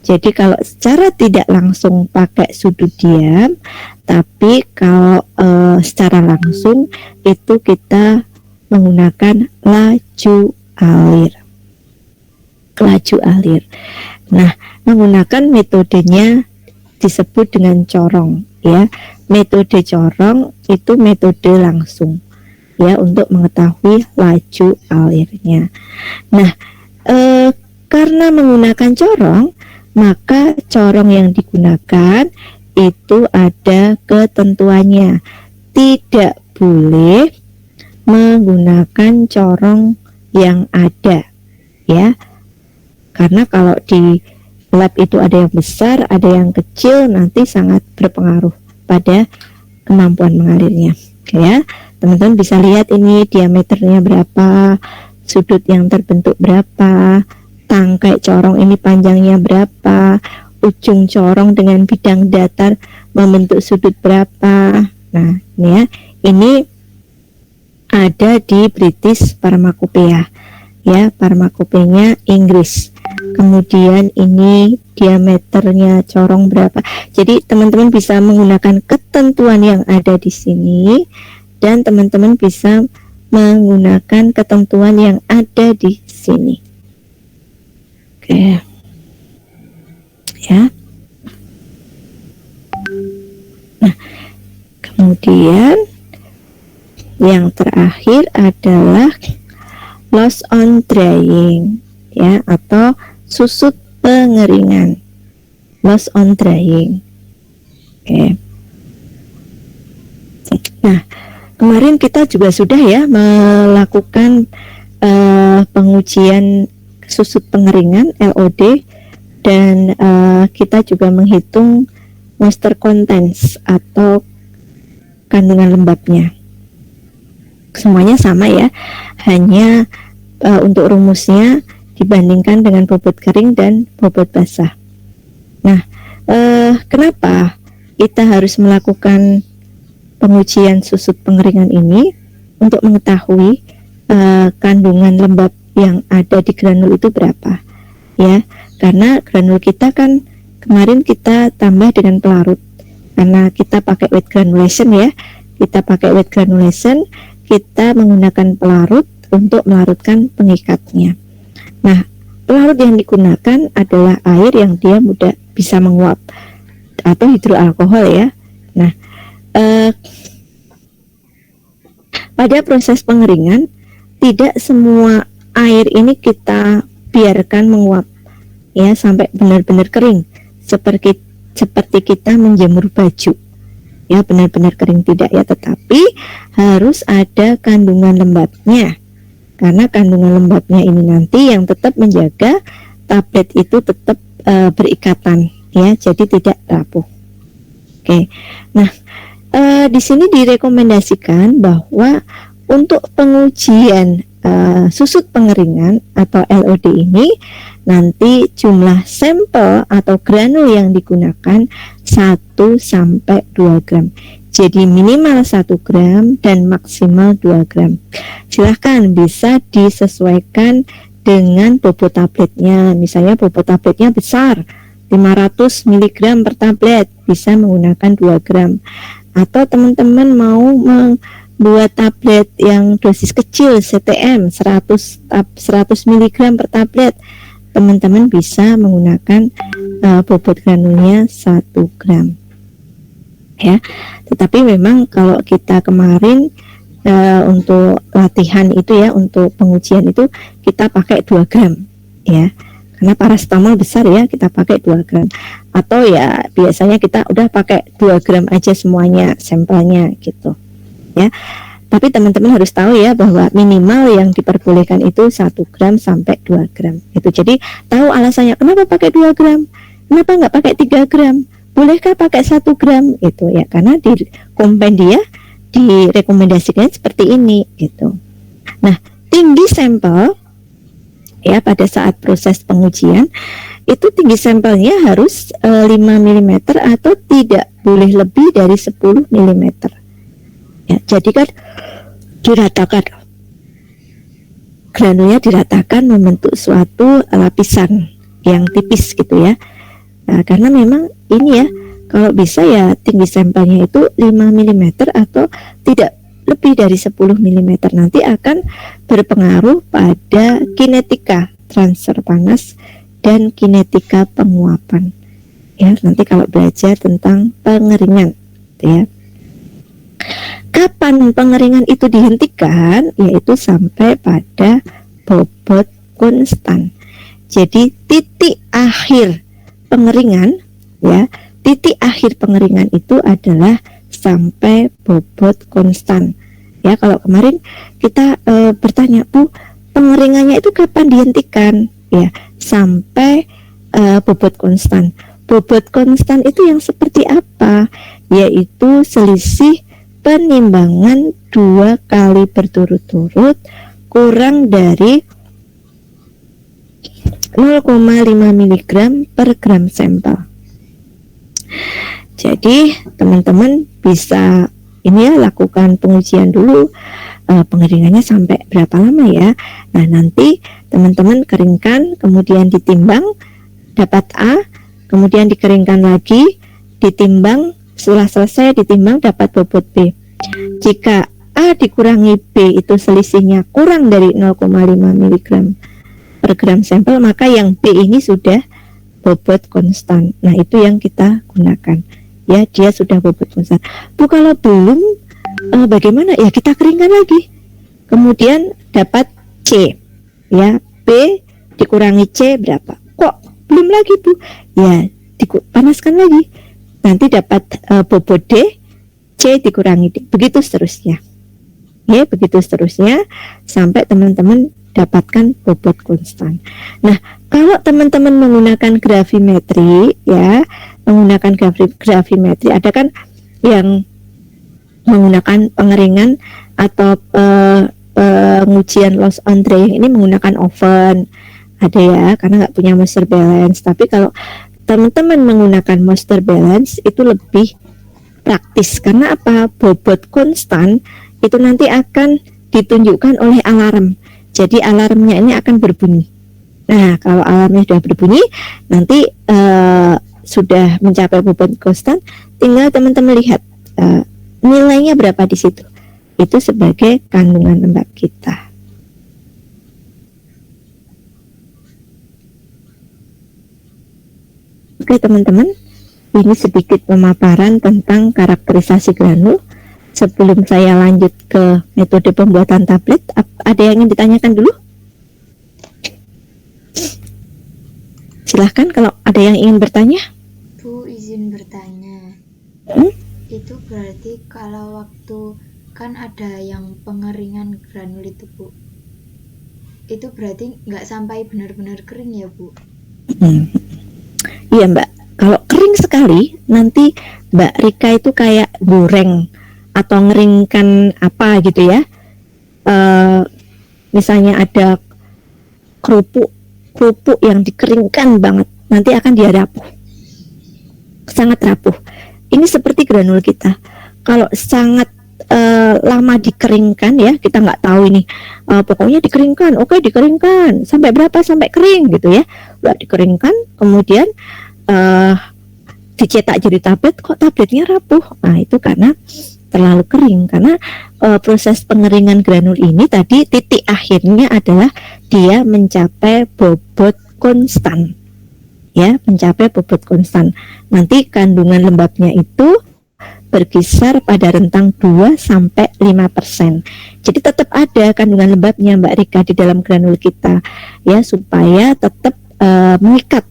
Jadi kalau secara tidak langsung pakai sudut diam, tapi kalau secara langsung itu kita menggunakan laju alir. Laju alir. Nah, menggunakan metodenya disebut dengan corong, ya. Metode corong itu metode langsung, ya, untuk mengetahui laju alirnya. Nah, karena menggunakan corong, maka corong yang digunakan itu ada ketentuannya. Tidak boleh menggunakan corong yang ada, ya. Karena kalau di lab itu ada yang besar, ada yang kecil, nanti sangat berpengaruh pada kemampuan mengalirnya. Oke ya, teman-teman bisa lihat ini diameternya berapa, sudut yang terbentuk berapa, tangkai corong ini panjangnya berapa, ujung corong dengan bidang datar membentuk sudut berapa. Nah, ini ya, ini ada di British Pharmacopoeia, ya, Pharmacopoeia Inggris. Kemudian ini diameternya corong berapa. Jadi teman-teman bisa menggunakan ketentuan yang ada di sini, dan teman-teman bisa menggunakan ketentuan yang ada di sini. Oke. Ya. Nah, kemudian yang terakhir adalah loss on drying, ya, atau susut pengeringan, loss on drying. Oke. Nah, kemarin kita juga sudah ya melakukan pengujian susut pengeringan LOD, dan kita juga menghitung moisture contents atau kandungan lembabnya. Semuanya sama ya, hanya untuk rumusnya dibandingkan dengan bobot kering dan bobot basah. Nah, kenapa kita harus melakukan pengujian susut pengeringan ini? Untuk mengetahui kandungan lembab yang ada di granul itu berapa, ya. Karena granul kita kan kemarin kita tambah dengan pelarut, karena kita pakai wet granulation ya, kita pakai wet granulation, kita menggunakan pelarut untuk melarutkan pengikatnya. Nah, pelarut yang digunakan adalah air yang dia mudah bisa menguap atau hidroalkohol ya. Nah, pada proses pengeringan tidak semua air ini kita biarkan menguap ya sampai benar-benar kering seperti kita menjemur baju. Ya, benar-benar kering tidak ya, tetapi harus ada kandungan lembabnya. Karena kandungan lembabnya ini nanti yang tetap menjaga tablet itu tetap berikatan ya, jadi tidak rapuh. Oke. Nah, di sini direkomendasikan bahwa untuk pengujian susut pengeringan atau LOD ini nanti jumlah sampel atau granul yang digunakan 1 sampai 2 gram. Jadi minimal 1 gram dan maksimal 2 gram. Silahkan bisa disesuaikan dengan bobot tabletnya. Misalnya bobot tabletnya besar, 500 mg per tablet, bisa menggunakan 2 gram. Atau teman-teman mau membuat tablet yang dosis kecil, CTM 100 mg per tablet, teman-teman bisa menggunakan bobot granulnya 1 gram ya. Tetapi memang kalau kita kemarin untuk latihan itu ya, untuk pengujian itu kita pakai 2 gram ya, karena paracetamol besar ya, kita pakai 2 gram, atau ya biasanya kita udah pakai 2 gram aja semuanya sampelnya gitu ya. Tapi teman-teman harus tahu ya bahwa minimal yang diperbolehkan itu 1 gram sampai 2 gram itu. Jadi tahu alasannya kenapa pakai 2 gram, kenapa nggak pakai 3 gram, bolehkah pakai 1 gram itu ya, karena di kompendia direkomendasikan seperti ini gitu. Nah, tinggi sampel ya pada saat proses pengujian itu tinggi sampelnya harus 5 mm atau tidak boleh lebih dari 10 mm ya. Jadi kan diratakan, granulnya diratakan membentuk suatu lapisan yang tipis gitu ya. Nah, karena memang ini ya, kalau bisa ya tinggi sampelnya itu 5 mm atau tidak lebih dari 10 mm, nanti akan berpengaruh pada kinetika transfer panas dan kinetika penguapan ya, nanti kalau belajar tentang pengeringan gitu ya. Kapan pengeringan itu dihentikan? Yaitu sampai pada bobot konstan. Jadi titik akhir pengeringan ya, titik akhir pengeringan itu adalah sampai bobot konstan ya. Kalau kemarin kita bertanya, Bu, pengeringannya itu kapan dihentikan? Ya, sampai bobot konstan. Bobot konstan itu yang seperti apa? Yaitu selisih penimbangan 2 kali berturut-turut kurang dari 0,5 mg per gram sampel. Jadi teman-teman bisa ini ya, lakukan pengujian dulu pengeringannya sampai berapa lama ya. Nah, nanti teman-teman keringkan, kemudian ditimbang, dapat A, kemudian dikeringkan lagi, ditimbang, setelah selesai ditimbang dapat bobot B. Jika A dikurangi B itu selisihnya kurang dari 0,5 mg per gram sampel, maka yang B ini sudah bobot konstan. Nah, itu yang kita gunakan ya, dia sudah bobot konstan. Bu, kalau belum bagaimana? Ya kita keringkan lagi, kemudian dapat C ya, B dikurangi C berapa? Kok belum lagi, Bu? Ya dipanaskan lagi, nanti dapat bobot D, C dikurangi D, begitu seterusnya ya, begitu seterusnya sampai teman-teman dapatkan bobot konstan. Nah, kalau teman-teman menggunakan gravimetri ya, menggunakan gravimetri, ada kan yang menggunakan pengeringan atau pengujian loss on drying ini menggunakan oven, ada ya, karena nggak punya moisture balance. Tapi kalau teman-teman menggunakan moisture balance itu lebih praktis, karena apa? Bobot konstan itu nanti akan ditunjukkan oleh alarm. Jadi alarmnya ini akan berbunyi. Nah, kalau alarmnya sudah berbunyi, nanti sudah mencapai bobot konstan, tinggal teman-teman lihat nilainya berapa di situ. Itu sebagai kandungan lembab kita. Oke teman-teman, ini sedikit pemaparan tentang karakterisasi granul. Sebelum saya lanjut ke metode pembuatan tablet, ada yang ingin ditanyakan dulu? Silahkan kalau ada yang ingin bertanya. Bu, izin bertanya. Itu berarti kalau waktu kan ada yang pengeringan granul itu, Bu, itu berarti nggak sampai benar-benar kering ya, Bu? Iya Mbak, kalau kering sekali nanti Mbak Rika itu kayak goreng atau ngeringkan apa gitu ya. Misalnya ada kerupuk yang dikeringkan banget, nanti akan dia rapuh, sangat rapuh. Ini seperti granul kita, kalau sangat lama dikeringkan ya, kita nggak tahu ini pokoknya dikeringkan, oke dikeringkan sampai berapa sampai kering gitu ya, udah dikeringkan kemudian dicetak jadi tablet, kok tabletnya rapuh. Nah, itu karena terlalu kering, karena proses pengeringan granul ini tadi titik akhirnya adalah dia mencapai bobot konstan, ya, mencapai bobot konstan. Nanti kandungan lembabnya itu berkisar pada rentang 2 sampai 5%. Jadi tetap ada kandungan lembabnya Mbak Rika di dalam granul kita, ya, supaya tetap mengikat,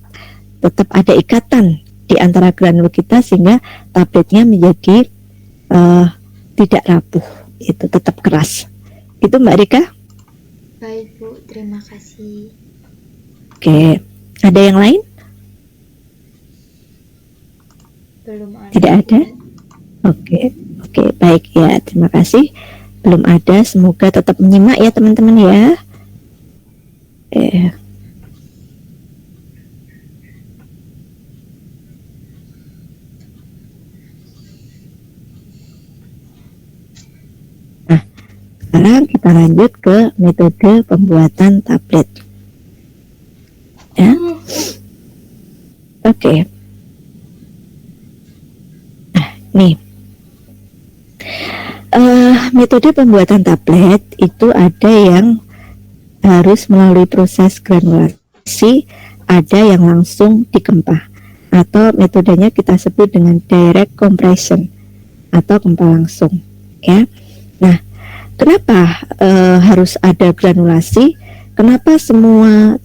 tetap ada ikatan di antara granul kita sehingga tabletnya menjadi tidak rapuh, itu tetap keras. Itu Mbak Rika. Baik Bu, terima kasih. Oke, ada yang lain? Belum ada. Tidak ada? Oke, baik ya, terima kasih. Belum ada, semoga tetap menyimak ya teman-teman ya. Nah, sekarang kita lanjut ke metode pembuatan tablet. Ya, oke. Nah, nih. Metode pembuatan tablet itu ada yang harus melalui proses granulasi, ada yang langsung dikempah, atau metodenya kita sebut dengan direct compression atau kempah langsung, ya. Nah, kenapa harus ada granulasi? Kenapa semua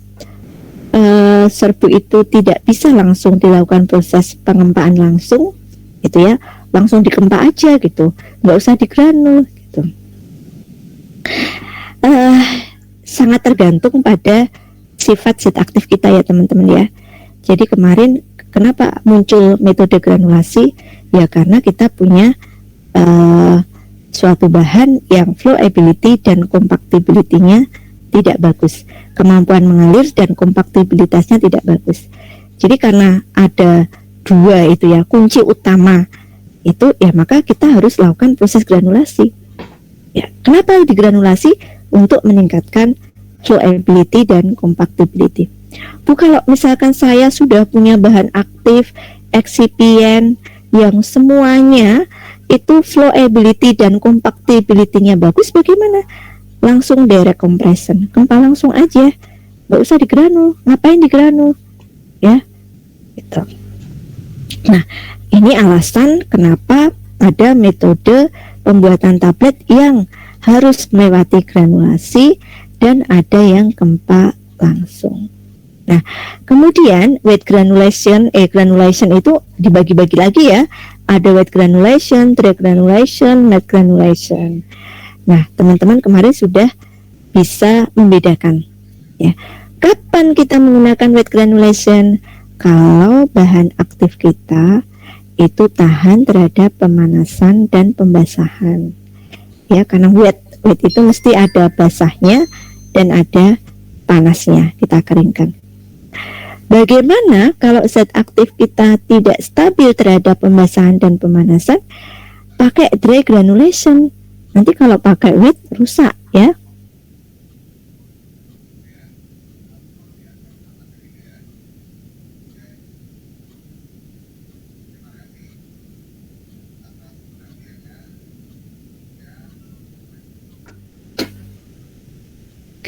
serbu itu tidak bisa langsung dilakukan proses pengempahan langsung, gitu ya? Langsung dikempah aja gitu, nggak usah digranul gitu. Sangat tergantung pada sifat zat aktif kita ya teman-teman ya. Jadi kemarin kenapa muncul metode granulasi? Ya karena kita punya suatu bahan yang flowability dan compactability-nya tidak bagus, kemampuan mengalir dan kompaktibilitasnya tidak bagus. Jadi karena ada dua itu ya kunci utama itu, ya maka kita harus lakukan proses granulasi. Ya, kenapa digranulasi? Untuk meningkatkan flowability dan compactability. Bu, kalau misalkan saya sudah punya bahan aktif excipient yang semuanya itu flowability dan compactability-nya bagus, bagaimana? Langsung direct compression, kempah langsung aja, nggak usah digranul. Ngapain digranul? Ya, gitu. Nah, ini alasan kenapa ada metode pembuatan tablet yang harus melewati granulasi dan ada yang kempah langsung. Nah, kemudian wet granulation, granulation itu dibagi-bagi lagi ya. Ada wet granulation, dry granulation, matte granulation. Nah, teman-teman kemarin sudah bisa membedakan ya. Kapan kita menggunakan wet granulation? Kalau bahan aktif kita itu tahan terhadap pemanasan dan pembasahan. Ya, karena wet itu mesti ada basahnya dan ada panasnya, kita keringkan. Bagaimana kalau zat aktif kita tidak stabil terhadap pembasahan dan pemanasan? Pakai dry granulation. Nanti kalau pakai wet rusak ya.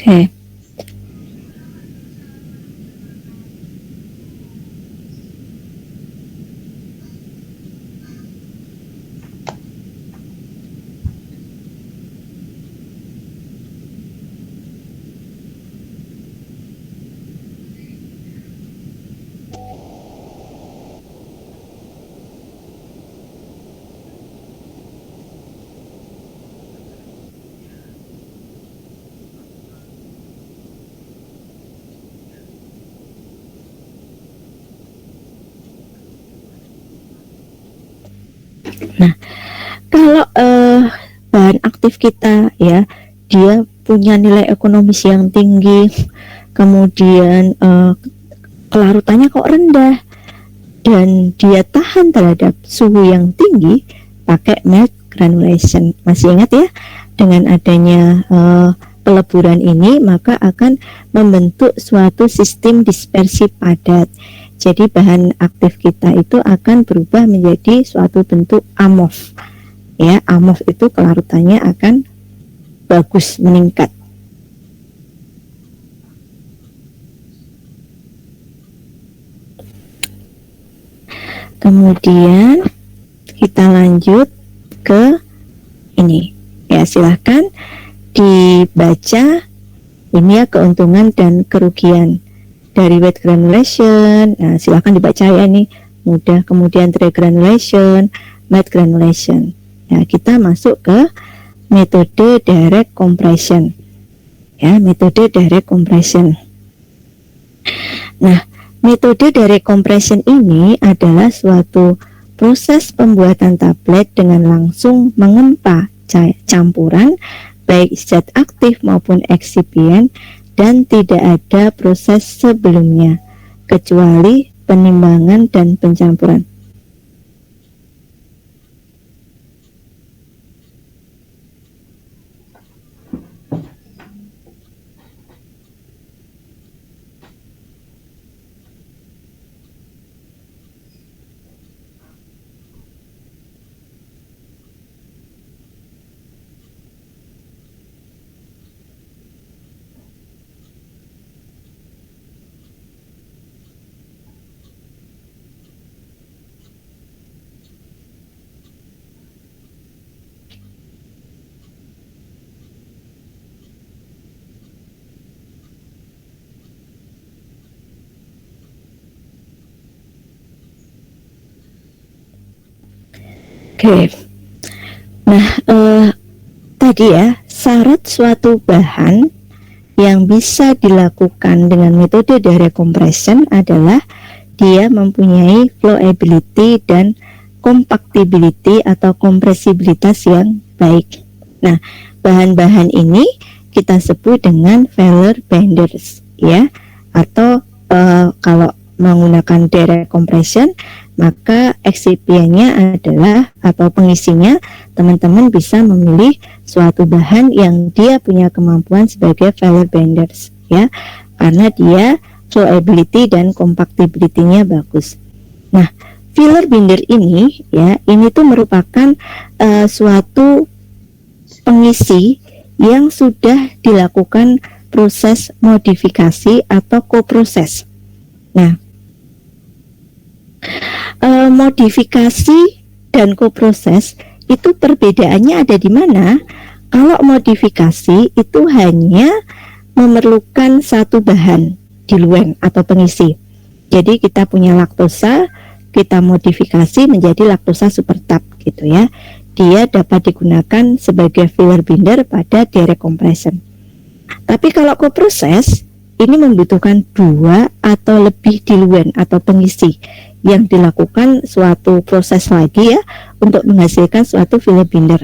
Oke. Nah, kalau bahan aktif kita ya, dia punya nilai ekonomis yang tinggi, kemudian kelarutannya kok rendah, dan dia tahan terhadap suhu yang tinggi, pakai matte granulation. Masih ingat ya, dengan adanya peleburan ini maka akan membentuk suatu sistem dispersi padat. Jadi bahan aktif kita itu akan berubah menjadi suatu bentuk amorf. Ya, amorf itu kelarutannya akan bagus, meningkat. Kemudian kita lanjut ke ini. Ya, silahkan dibaca ini ya, keuntungan dan kerugian dari wet granulation. Nah, silahkan dibaca ya, ini mudah. Kemudian dry granulation, wet granulation. Ya, kita masuk ke metode direct compression. Ya, metode direct compression. Nah, metode direct compression ini adalah suatu proses pembuatan tablet dengan langsung mengempa campuran baik zat aktif maupun eksipien dan tidak ada proses sebelumnya kecuali penimbangan dan pencampuran. Oke. Nah, tadi ya, syarat suatu bahan yang bisa dilakukan dengan metode direct compression adalah dia mempunyai flowability dan compactability atau kompresibilitas yang baik. Nah, bahan-bahan ini kita sebut dengan Feller benders ya, atau kalau menggunakan direct compression maka eksipiennya adalah atau pengisinya teman-teman bisa memilih suatu bahan yang dia punya kemampuan sebagai Feller benders ya, karena dia flowability dan compactability-nya bagus. Nah, filler binder ini ya, ini tuh merupakan suatu pengisi yang sudah dilakukan proses modifikasi atau koproses. Nah, modifikasi dan koproses itu perbedaannya ada di mana? Kalau modifikasi itu hanya memerlukan satu bahan diluent atau pengisi. Jadi kita punya laktosa, kita modifikasi menjadi laktosa supertab gitu ya. Dia dapat digunakan sebagai filler binder pada direct compression. Tapi kalau koproses ini membutuhkan dua atau lebih diluent atau pengisi yang dilakukan suatu proses lagi ya untuk menghasilkan suatu filler binder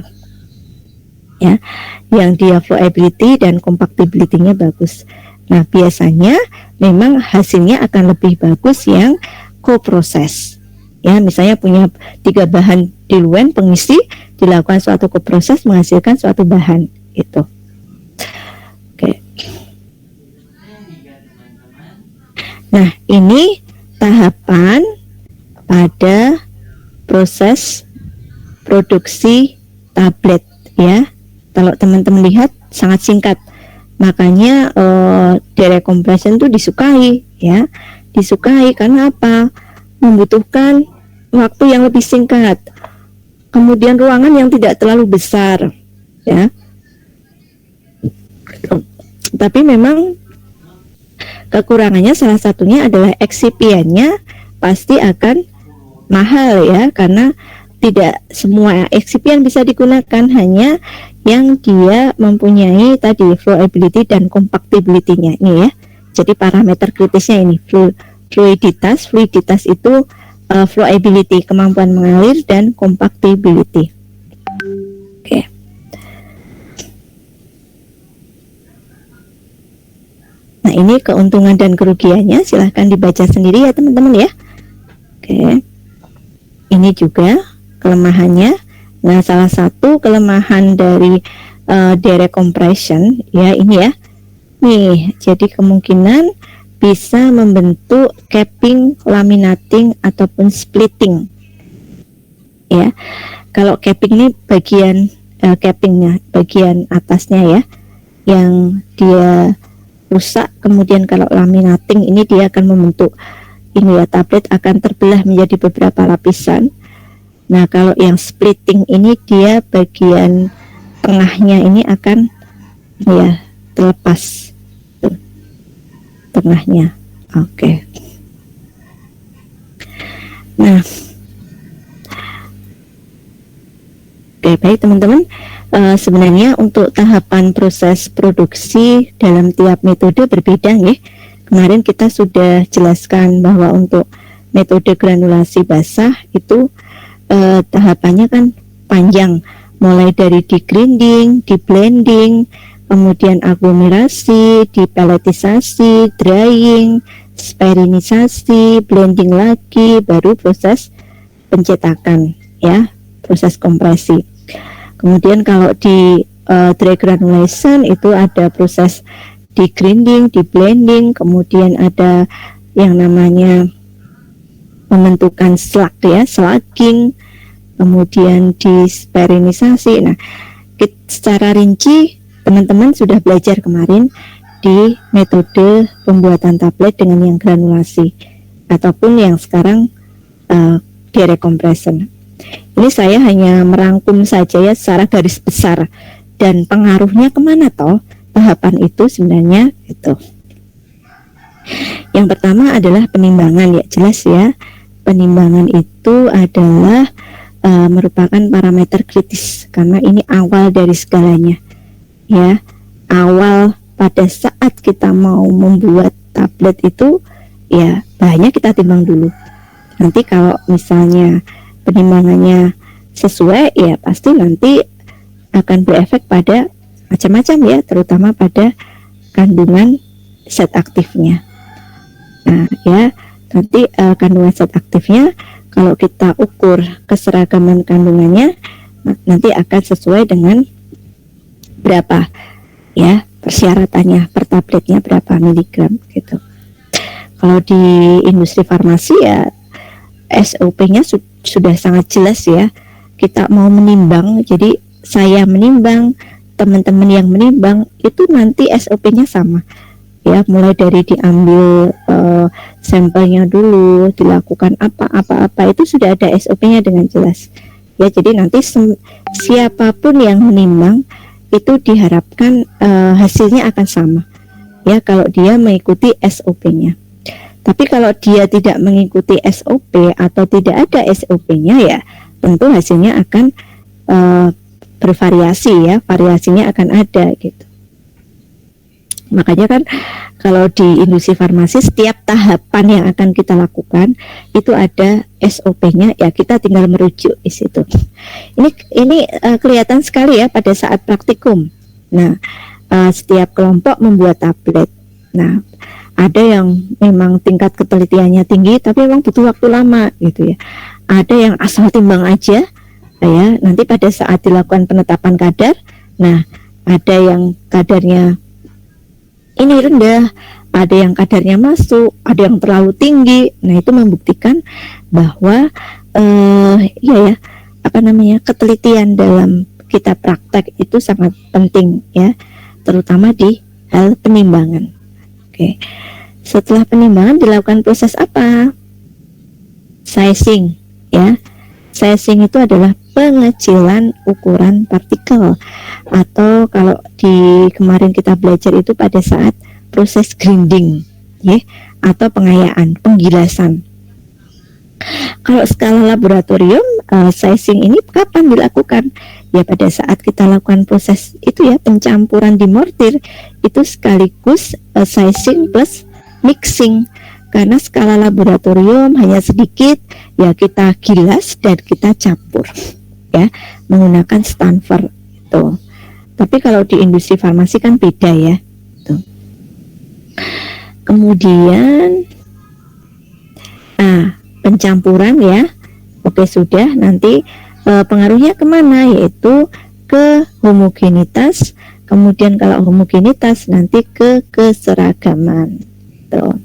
ya, yang dia flowability dan compactability-nya bagus. Nah, biasanya memang hasilnya akan lebih bagus yang koproses ya, misalnya punya 3 bahan diluent pengisi, dilakukan suatu koproses menghasilkan suatu bahan itu. Oke. Nah, ini tahapan pada proses produksi tablet ya. Kalau teman-teman lihat sangat singkat, makanya direct compression itu disukai ya, disukai karena apa? Membutuhkan waktu yang lebih singkat, kemudian ruangan yang tidak terlalu besar ya. Tapi memang kekurangannya salah satunya adalah eksipiennya pasti akan mahal ya, karena tidak semua eksipien bisa digunakan, hanya yang dia mempunyai tadi flowability dan compactability-nya ini ya. Jadi parameter kritisnya ini fluiditas itu flowability, kemampuan mengalir, dan compactability. Oke. Nah, ini keuntungan dan kerugiannya, silahkan dibaca sendiri ya teman-teman ya. Oke. Ini juga kelemahannya. Nah, salah satu kelemahan dari direct compression ya ini ya. Nih, jadi kemungkinan bisa membentuk capping, laminating ataupun splitting. Ya. Kalau capping ini bagian cappingnya, bagian atasnya ya, yang dia rusak. Kemudian kalau laminating ini dia akan membentuk ini ya, tablet akan terbelah menjadi beberapa lapisan. Nah, kalau yang splitting ini dia bagian tengahnya ini akan ya terlepas tuh, tengahnya. Oke. Nah, oke, baik teman-teman. Sebenarnya untuk tahapan proses produksi dalam tiap metode berbeda ya. Kemarin kita sudah jelaskan bahwa untuk metode granulasi basah itu tahapannya kan panjang, mulai dari di-grinding, di-blending, kemudian aglomerasi, dipeletisasi, drying, sterilisasi, blending lagi, baru proses pencetakan ya, proses kompresi. Kemudian kalau di dry granulation itu ada proses di-grinding, di-blending, kemudian ada yang namanya pembentukan slag ya, slugging, kemudian disterilisasi. Nah, secara rinci teman-teman sudah belajar kemarin di metode pembuatan tablet dengan yang granulasi ataupun yang sekarang decompression. Ini saya hanya merangkum saja ya secara garis besar, dan pengaruhnya kemana toh tahapan itu sebenarnya itu. Yang pertama adalah penimbangan ya, jelas ya. Penimbangan itu adalah merupakan parameter kritis karena ini awal dari segalanya ya. Awal pada saat kita mau membuat tablet itu ya bahannya kita timbang dulu. Nanti kalau misalnya penimbangannya sesuai ya pasti nanti akan berefek pada macam-macam ya, terutama pada kandungan zat aktifnya. Nah ya, nanti kandungan zat aktifnya kalau kita ukur keseragaman kandungannya nanti akan sesuai dengan berapa ya persyaratannya per tabletnya, berapa miligram gitu. Kalau di industri farmasi ya SOP-nya sudah sangat jelas ya. Kita mau menimbang, jadi saya menimbang, teman-teman yang menimbang itu nanti SOP-nya sama ya, mulai dari diambil sampelnya dulu, dilakukan apa itu sudah ada SOP-nya dengan jelas ya. Jadi nanti siapapun yang menimbang itu diharapkan hasilnya akan sama ya kalau dia mengikuti SOP-nya. Tapi kalau dia tidak mengikuti SOP atau tidak ada SOP-nya ya tentu hasilnya akan bervariasi ya, variasinya akan ada gitu. Makanya kan kalau di industri farmasi setiap tahapan yang akan kita lakukan itu ada SOP-nya ya, kita tinggal merujuk di situ. Ini kelihatan sekali ya pada saat praktikum. Nah, setiap kelompok membuat tablet. Nah, ada yang memang tingkat ketelitiannya tinggi tapi memang butuh waktu lama gitu ya. Ada yang asal timbang aja ya, nanti pada saat dilakukan penetapan kadar, nah ada yang kadarnya ini rendah, ada yang kadarnya masuk, ada yang terlalu tinggi. Nah itu membuktikan bahwa ketelitian dalam kita praktek itu sangat penting ya, terutama di hal penimbangan. Oke. Setelah penimbangan dilakukan proses apa? Sizing ya. Sizing itu adalah pengecilan ukuran partikel, atau kalau di kemarin kita belajar itu pada saat proses grinding ya, atau pengayaan, penggilasan. Kalau skala laboratorium, sizing ini kapan dilakukan? Ya pada saat kita lakukan proses itu ya, pencampuran di mortir itu sekaligus sizing plus mixing. Karena skala laboratorium hanya sedikit, ya kita gilas dan kita campur ya menggunakan stanford itu. Tapi kalau di industri farmasi kan beda ya gitu. Kemudian pencampuran ya, oke sudah, nanti pengaruhnya kemana, yaitu ke homogenitas. Kemudian kalau homogenitas nanti ke keseragaman tuh.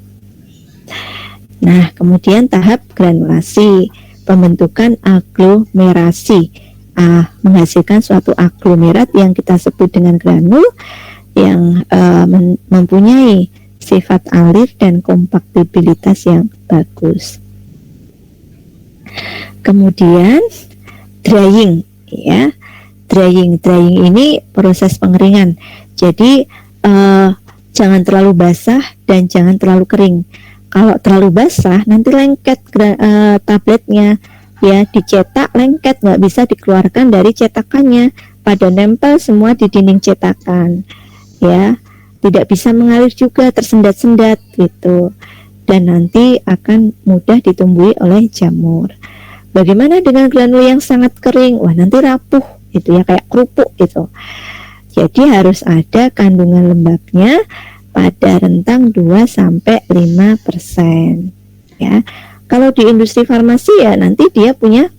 Nah, kemudian tahap granulasi, pembentukan aglomerasi, menghasilkan suatu aglomerat yang kita sebut dengan granul yang mempunyai sifat alir dan kompaktibilitas yang bagus. Kemudian drying, ya. Drying ini proses pengeringan. Jadi jangan terlalu basah dan jangan terlalu kering. Kalau terlalu basah nanti lengket tabletnya, ya, dicetak lengket, nggak bisa dikeluarkan dari cetakannya, pada nempel semua di dinding cetakan, ya, tidak bisa mengalir juga, tersendat-sendat gitu, dan nanti akan mudah ditumbuhi oleh jamur. Bagaimana dengan granul yang sangat kering? Wah, nanti rapuh itu ya, kayak kerupuk gitu. Jadi harus ada kandungan lembabnya pada rentang 2-5%, ya. Kalau di industri farmasi ya nanti dia punya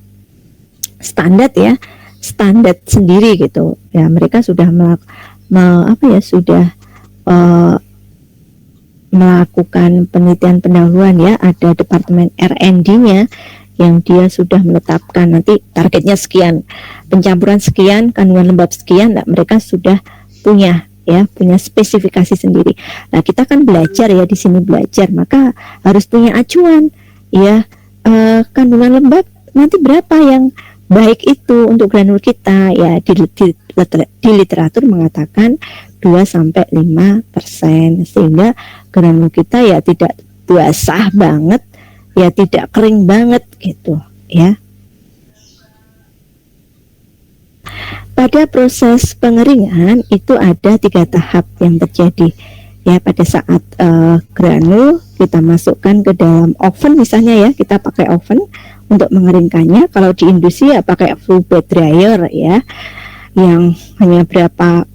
standar, ya, standar sendiri gitu. Ya, mereka sudah melakukan penelitian pendahuluan, ya, ada departemen R&D-nya yang dia sudah menetapkan nanti targetnya sekian, pencampuran sekian, kandungan lembab sekian. Nah, mereka sudah punya, ya, punya spesifikasi sendiri. Nah, kita kan belajar, ya, di sini belajar, maka harus punya acuan, ya, kandungan lembab nanti berapa yang baik itu untuk granul kita, ya. Di literatur mengatakan 2-5%, sehingga granul kita ya tidak basah banget, ya tidak kering banget gitu, ya. Pada proses pengeringan itu ada 3 tahap yang terjadi, ya. Pada saat granul kita masukkan ke dalam oven misalnya, ya, kita pakai oven untuk mengeringkannya. Kalau di industri ya pakai full bed dryer, ya, yang hanya berapa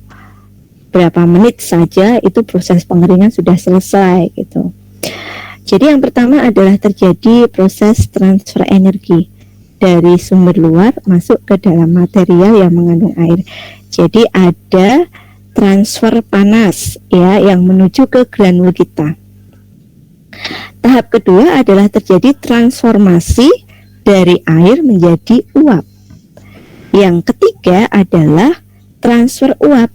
menit saja itu proses pengeringan sudah selesai gitu. Jadi yang pertama adalah terjadi proses transfer energi dari sumber luar masuk ke dalam material yang mengandung air. Jadi ada transfer panas, ya, yang menuju ke granul kita. Tahap kedua adalah terjadi transformasi dari air menjadi uap. Yang ketiga adalah transfer uap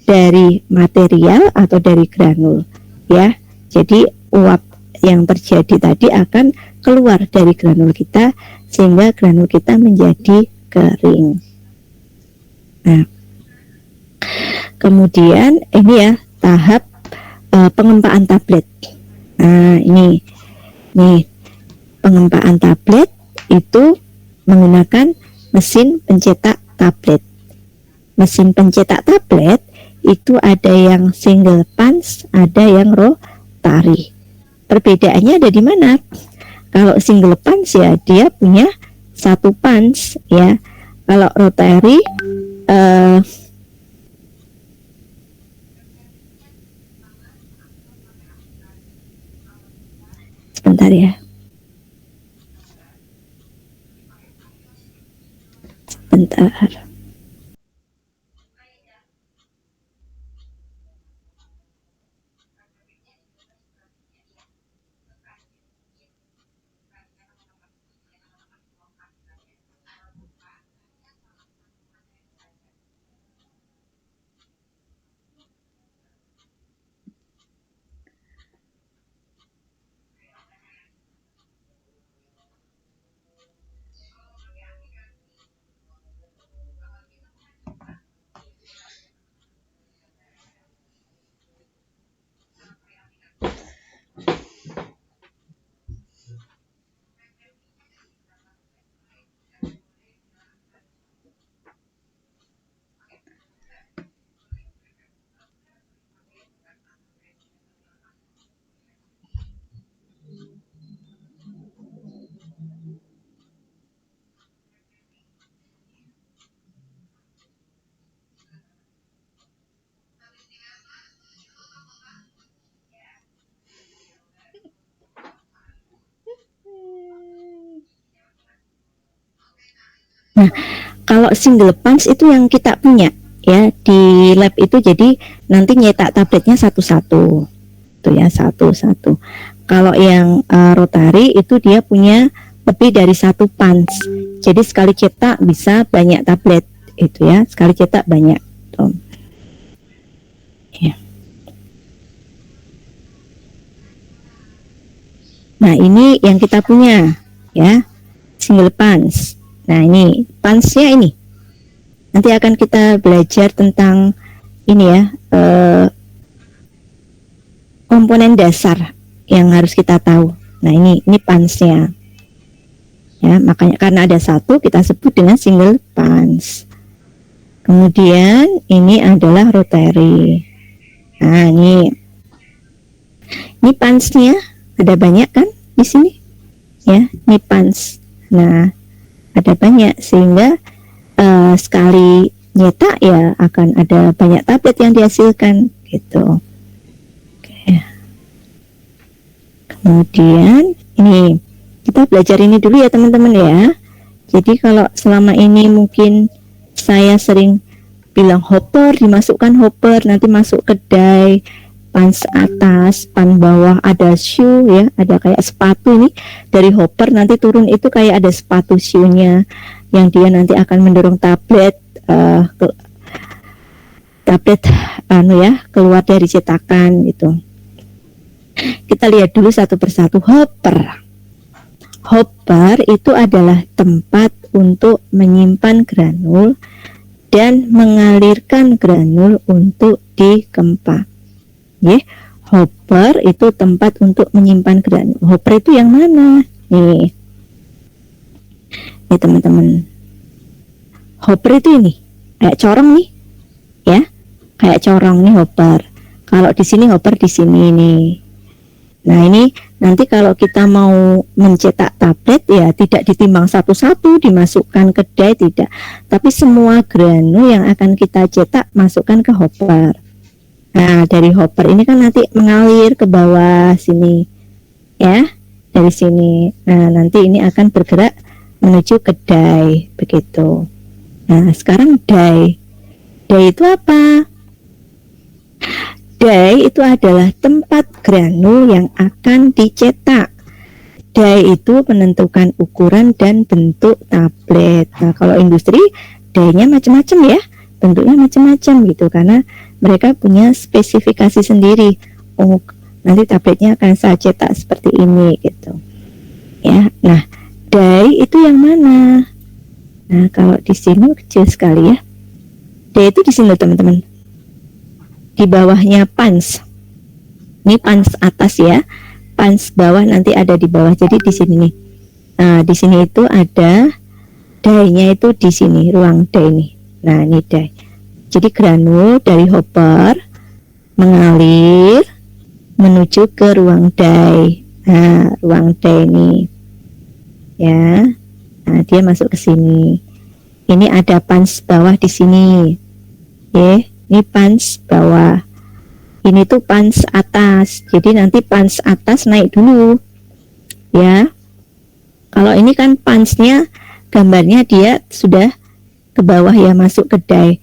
dari material atau dari granul, ya. Jadi uap yang terjadi tadi akan keluar dari granul kita sehingga granul kita menjadi kering. Nah, kemudian ini, ya, tahap pengempaan tablet. Nah, ini pengempaan tablet itu menggunakan mesin pencetak tablet. Mesin pencetak tablet itu ada yang single punch, ada yang rotary. Perbedaannya ada di mana? Kalau single punch ya dia punya 1 punch, ya. Kalau rotary sebentar, ya. Sebentar. Nah, kalau single punch itu yang kita punya, ya, di lab itu. Jadi nanti nyetak tabletnya satu-satu, tuh, ya, satu-satu. Kalau yang rotary itu dia punya lebih dari 1 punch. Jadi sekali cetak bisa banyak tablet itu, ya, sekali cetak banyak, tuh. Ya. Nah, ini yang kita punya ya, single punch. Nah, ini punch-nya ini. Nanti akan kita belajar tentang ini ya, komponen dasar yang harus kita tahu. Nah, ini punch-nya. Ya, makanya karena ada satu kita sebut dengan single punch. Kemudian ini adalah rotary. Nah, ini punch-nya ada banyak kan di sini? Ya, ini punch. Nah, ada banyak sehingga sekali nyetak ya akan ada banyak tablet yang dihasilkan gitu. Oke. Kemudian ini kita belajar ini dulu ya teman-teman ya. Jadi kalau selama ini mungkin saya sering bilang hopper, dimasukkan hopper, nanti masuk ke die, punch atas, pan bawah, ada shoe ya, ada kayak sepatu nih dari hopper nanti turun itu kayak ada sepatu shoe-nya yang dia nanti akan mendorong tablet keluar dari cetakan gitu. Kita lihat dulu satu persatu. Hopper itu adalah tempat untuk menyimpan granul dan mengalirkan granul untuk dikempa. Hopper itu tempat untuk menyimpan granul. Hopper itu yang mana? Nih teman-teman. Hopper itu ini kayak corong nih, ya, kayak corong nih hopper. Kalau di sini hopper di sini nih. Nah, ini nanti kalau kita mau mencetak tablet ya tidak ditimbang satu-satu dimasukkan ke die, tidak, tapi semua granul yang akan kita cetak masukkan ke hopper. Nah, dari hopper ini kan nanti mengalir ke bawah sini ya, dari sini. Nah, nanti ini akan bergerak menuju ke die begitu. Nah, sekarang die itu apa? Die itu adalah tempat granul yang akan dicetak. Die itu menentukan ukuran dan bentuk tablet. Nah, kalau industri die-nya macam-macam ya, bentuknya macam-macam gitu karena mereka punya spesifikasi sendiri. Oh, nanti tabletnya akan saya cetak seperti ini gitu. Ya, nah die itu yang mana? Nah, kalau di sini kecil sekali ya. Die itu di sini teman-teman. Di bawahnya punch. Ini punch atas ya. Punch bawah nanti ada di bawah. Jadi di sini nih. Nah, di sini itu ada die-nya itu di sini, ruang die ini. Nah, ini die. Jadi granul dari hopper mengalir menuju ke ruang die. Nah, ruang die ini. Ya. Nah, dia masuk ke sini. Ini ada punch bawah di sini. Ini punch bawah. Ini tuh punch atas. Jadi nanti punch atas naik dulu. Ya. Kalau ini kan punch-nya gambarnya dia sudah ke bawah ya, masuk ke die.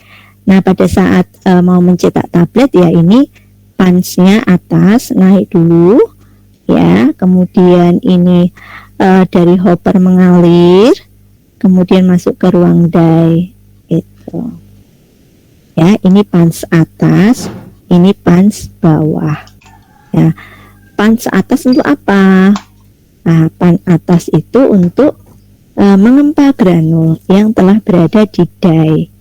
Nah, pada saat mau mencetak tablet ya ini punch-nya atas naik dulu ya. Kemudian ini dari hopper mengalir, kemudian masuk ke ruang die itu. Ya, ini punch atas, ini punch bawah. Ya, punch atas untuk apa? Nah, punch atas itu untuk mengempa granul yang telah berada di die.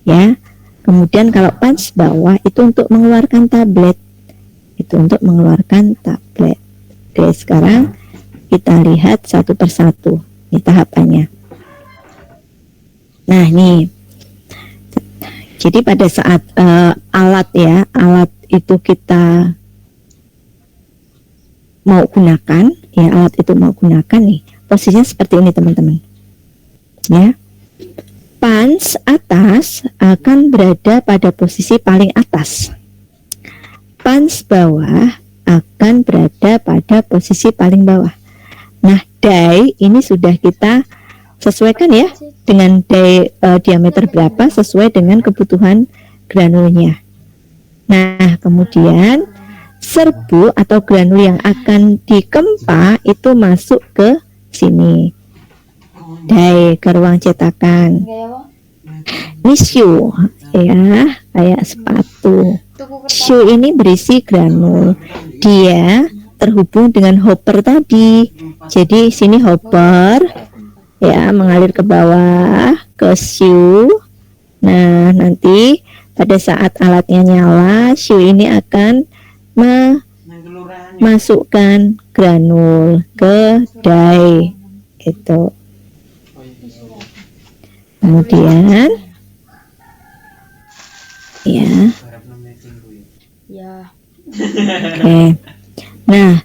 Ya, kemudian kalau punch bawah itu untuk mengeluarkan tablet. Itu untuk mengeluarkan tablet. Oke, sekarang kita lihat satu persatu. Ini tahapannya. Nah, nih. Jadi pada saat alat itu kita mau gunakan, ya alat itu mau gunakan nih, posisinya seperti ini teman-teman. Ya, punch atas akan berada pada posisi paling atas. Punch bawah akan berada pada posisi paling bawah. Nah, die ini sudah kita sesuaikan ya dengan diameter berapa sesuai dengan kebutuhan granulnya. Nah, kemudian serbu atau granul yang akan dikempa itu masuk ke sini. Ke ruang cetakan. Ini shoe ya, kayak sepatu. Shoe ini berisi granul. Dia terhubung dengan hopper tadi. Jadi sini hopper ya mengalir ke bawah ke siu. Nah, nanti pada saat alatnya nyala, siu ini akan memasukkan granul ke die itu. Kemudian ya. Ya. Oke. Nah,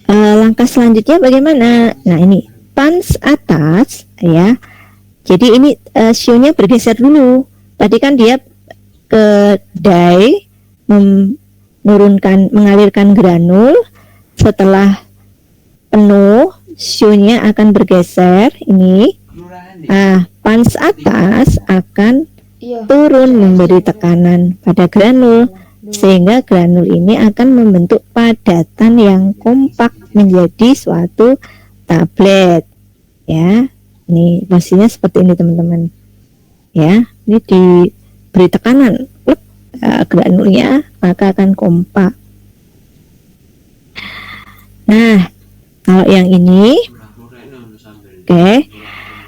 langkah selanjutnya bagaimana? Nah, ini pans atas ya. Jadi ini siunya bergeser dulu. Tadi kan dia ke die mengalirkan granul. Setelah penuh, siunya akan bergeser ini. Pans atas akan Iya. turun memberi tekanan pada granul, sehingga granul ini akan membentuk padatan yang kompak menjadi suatu tablet ya. Ini posisinya seperti ini teman-teman ya. Ini diberi tekanan granulnya maka akan kompak. Nah, kalau yang ini oke.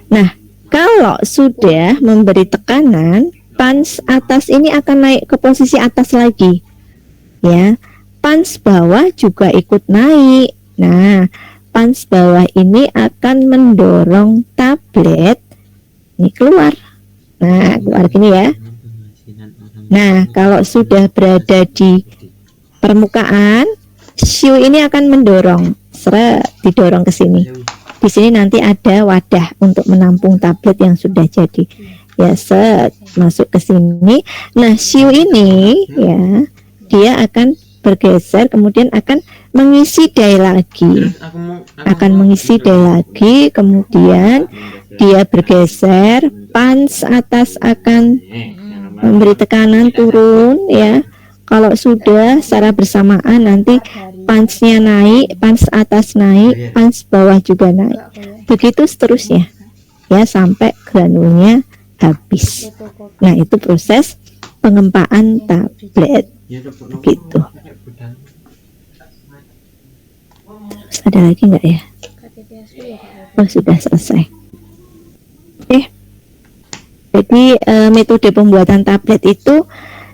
Nah, kalau sudah memberi tekanan, pans atas ini akan naik ke posisi atas lagi ya. Pans bawah juga ikut naik. Nah, pans bawah ini akan mendorong tablet ini keluar. Nah, keluar gini ya. Nah, kalau sudah berada di permukaan, siu ini akan mendorong, didorong ke sini. Di sini nanti ada wadah untuk menampung tablet yang sudah jadi. Ya, masuk ke sini. Nah, siu ini ya, dia akan bergeser kemudian akan mengisi die lagi. Akan mengisi die lagi, kemudian dia bergeser, pans atas akan memberi tekanan turun ya. Kalau sudah secara bersamaan nanti pansnya naik, pans atas naik, pans bawah juga naik. Begitu seterusnya ya sampai granulnya habis. Nah, itu proses pengempaan tablet. Begitu. Terus ada lagi enggak ya? Oh, sudah selesai. Oke. Jadi metode pembuatan tablet itu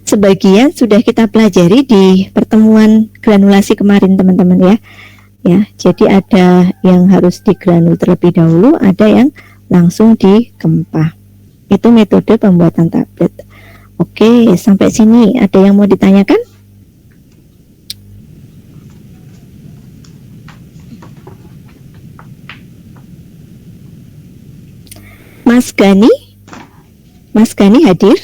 sebagian sudah kita pelajari di pertemuan granulasi kemarin teman-teman ya. Ya, jadi ada yang harus digranul terlebih dahulu, ada yang langsung dikempah. Itu metode pembuatan tablet. Oke, sampai sini ada yang mau ditanyakan? Mas Gani hadir?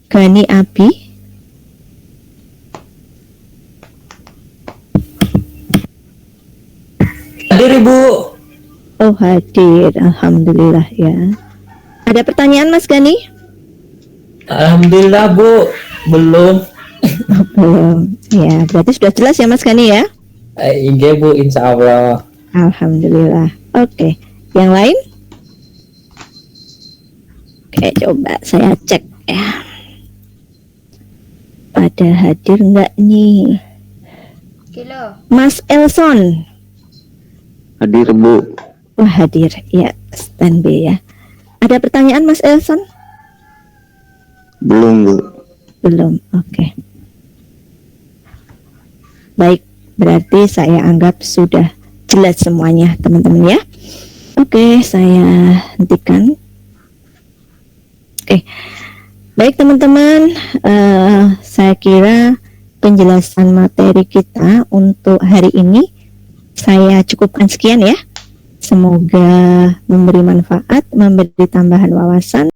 Gani Abi? Hadir Ibu. Oh, hadir, alhamdulillah ya. Ada pertanyaan Mas Gani? Alhamdulillah Bu, belum. Oh, belum. Ya, berarti sudah jelas ya Mas Gani ya? Iya Bu, insya Allah. Alhamdulillah. Oke, yang lain? Oke, coba saya cek ya. Pada hadir enggak nih? Kilo. Mas Elson? Hadir Bu. Wah, hadir ya, standby ya. Ada pertanyaan Mas Elson? Belum Bu. Belum, oke. Baik, berarti saya anggap sudah jelas semuanya teman-teman ya. Oke, saya hentikan. Oke, baik teman-teman, saya kira penjelasan materi kita untuk hari ini saya cukupkan sekian ya. Semoga memberi manfaat, memberi tambahan wawasan.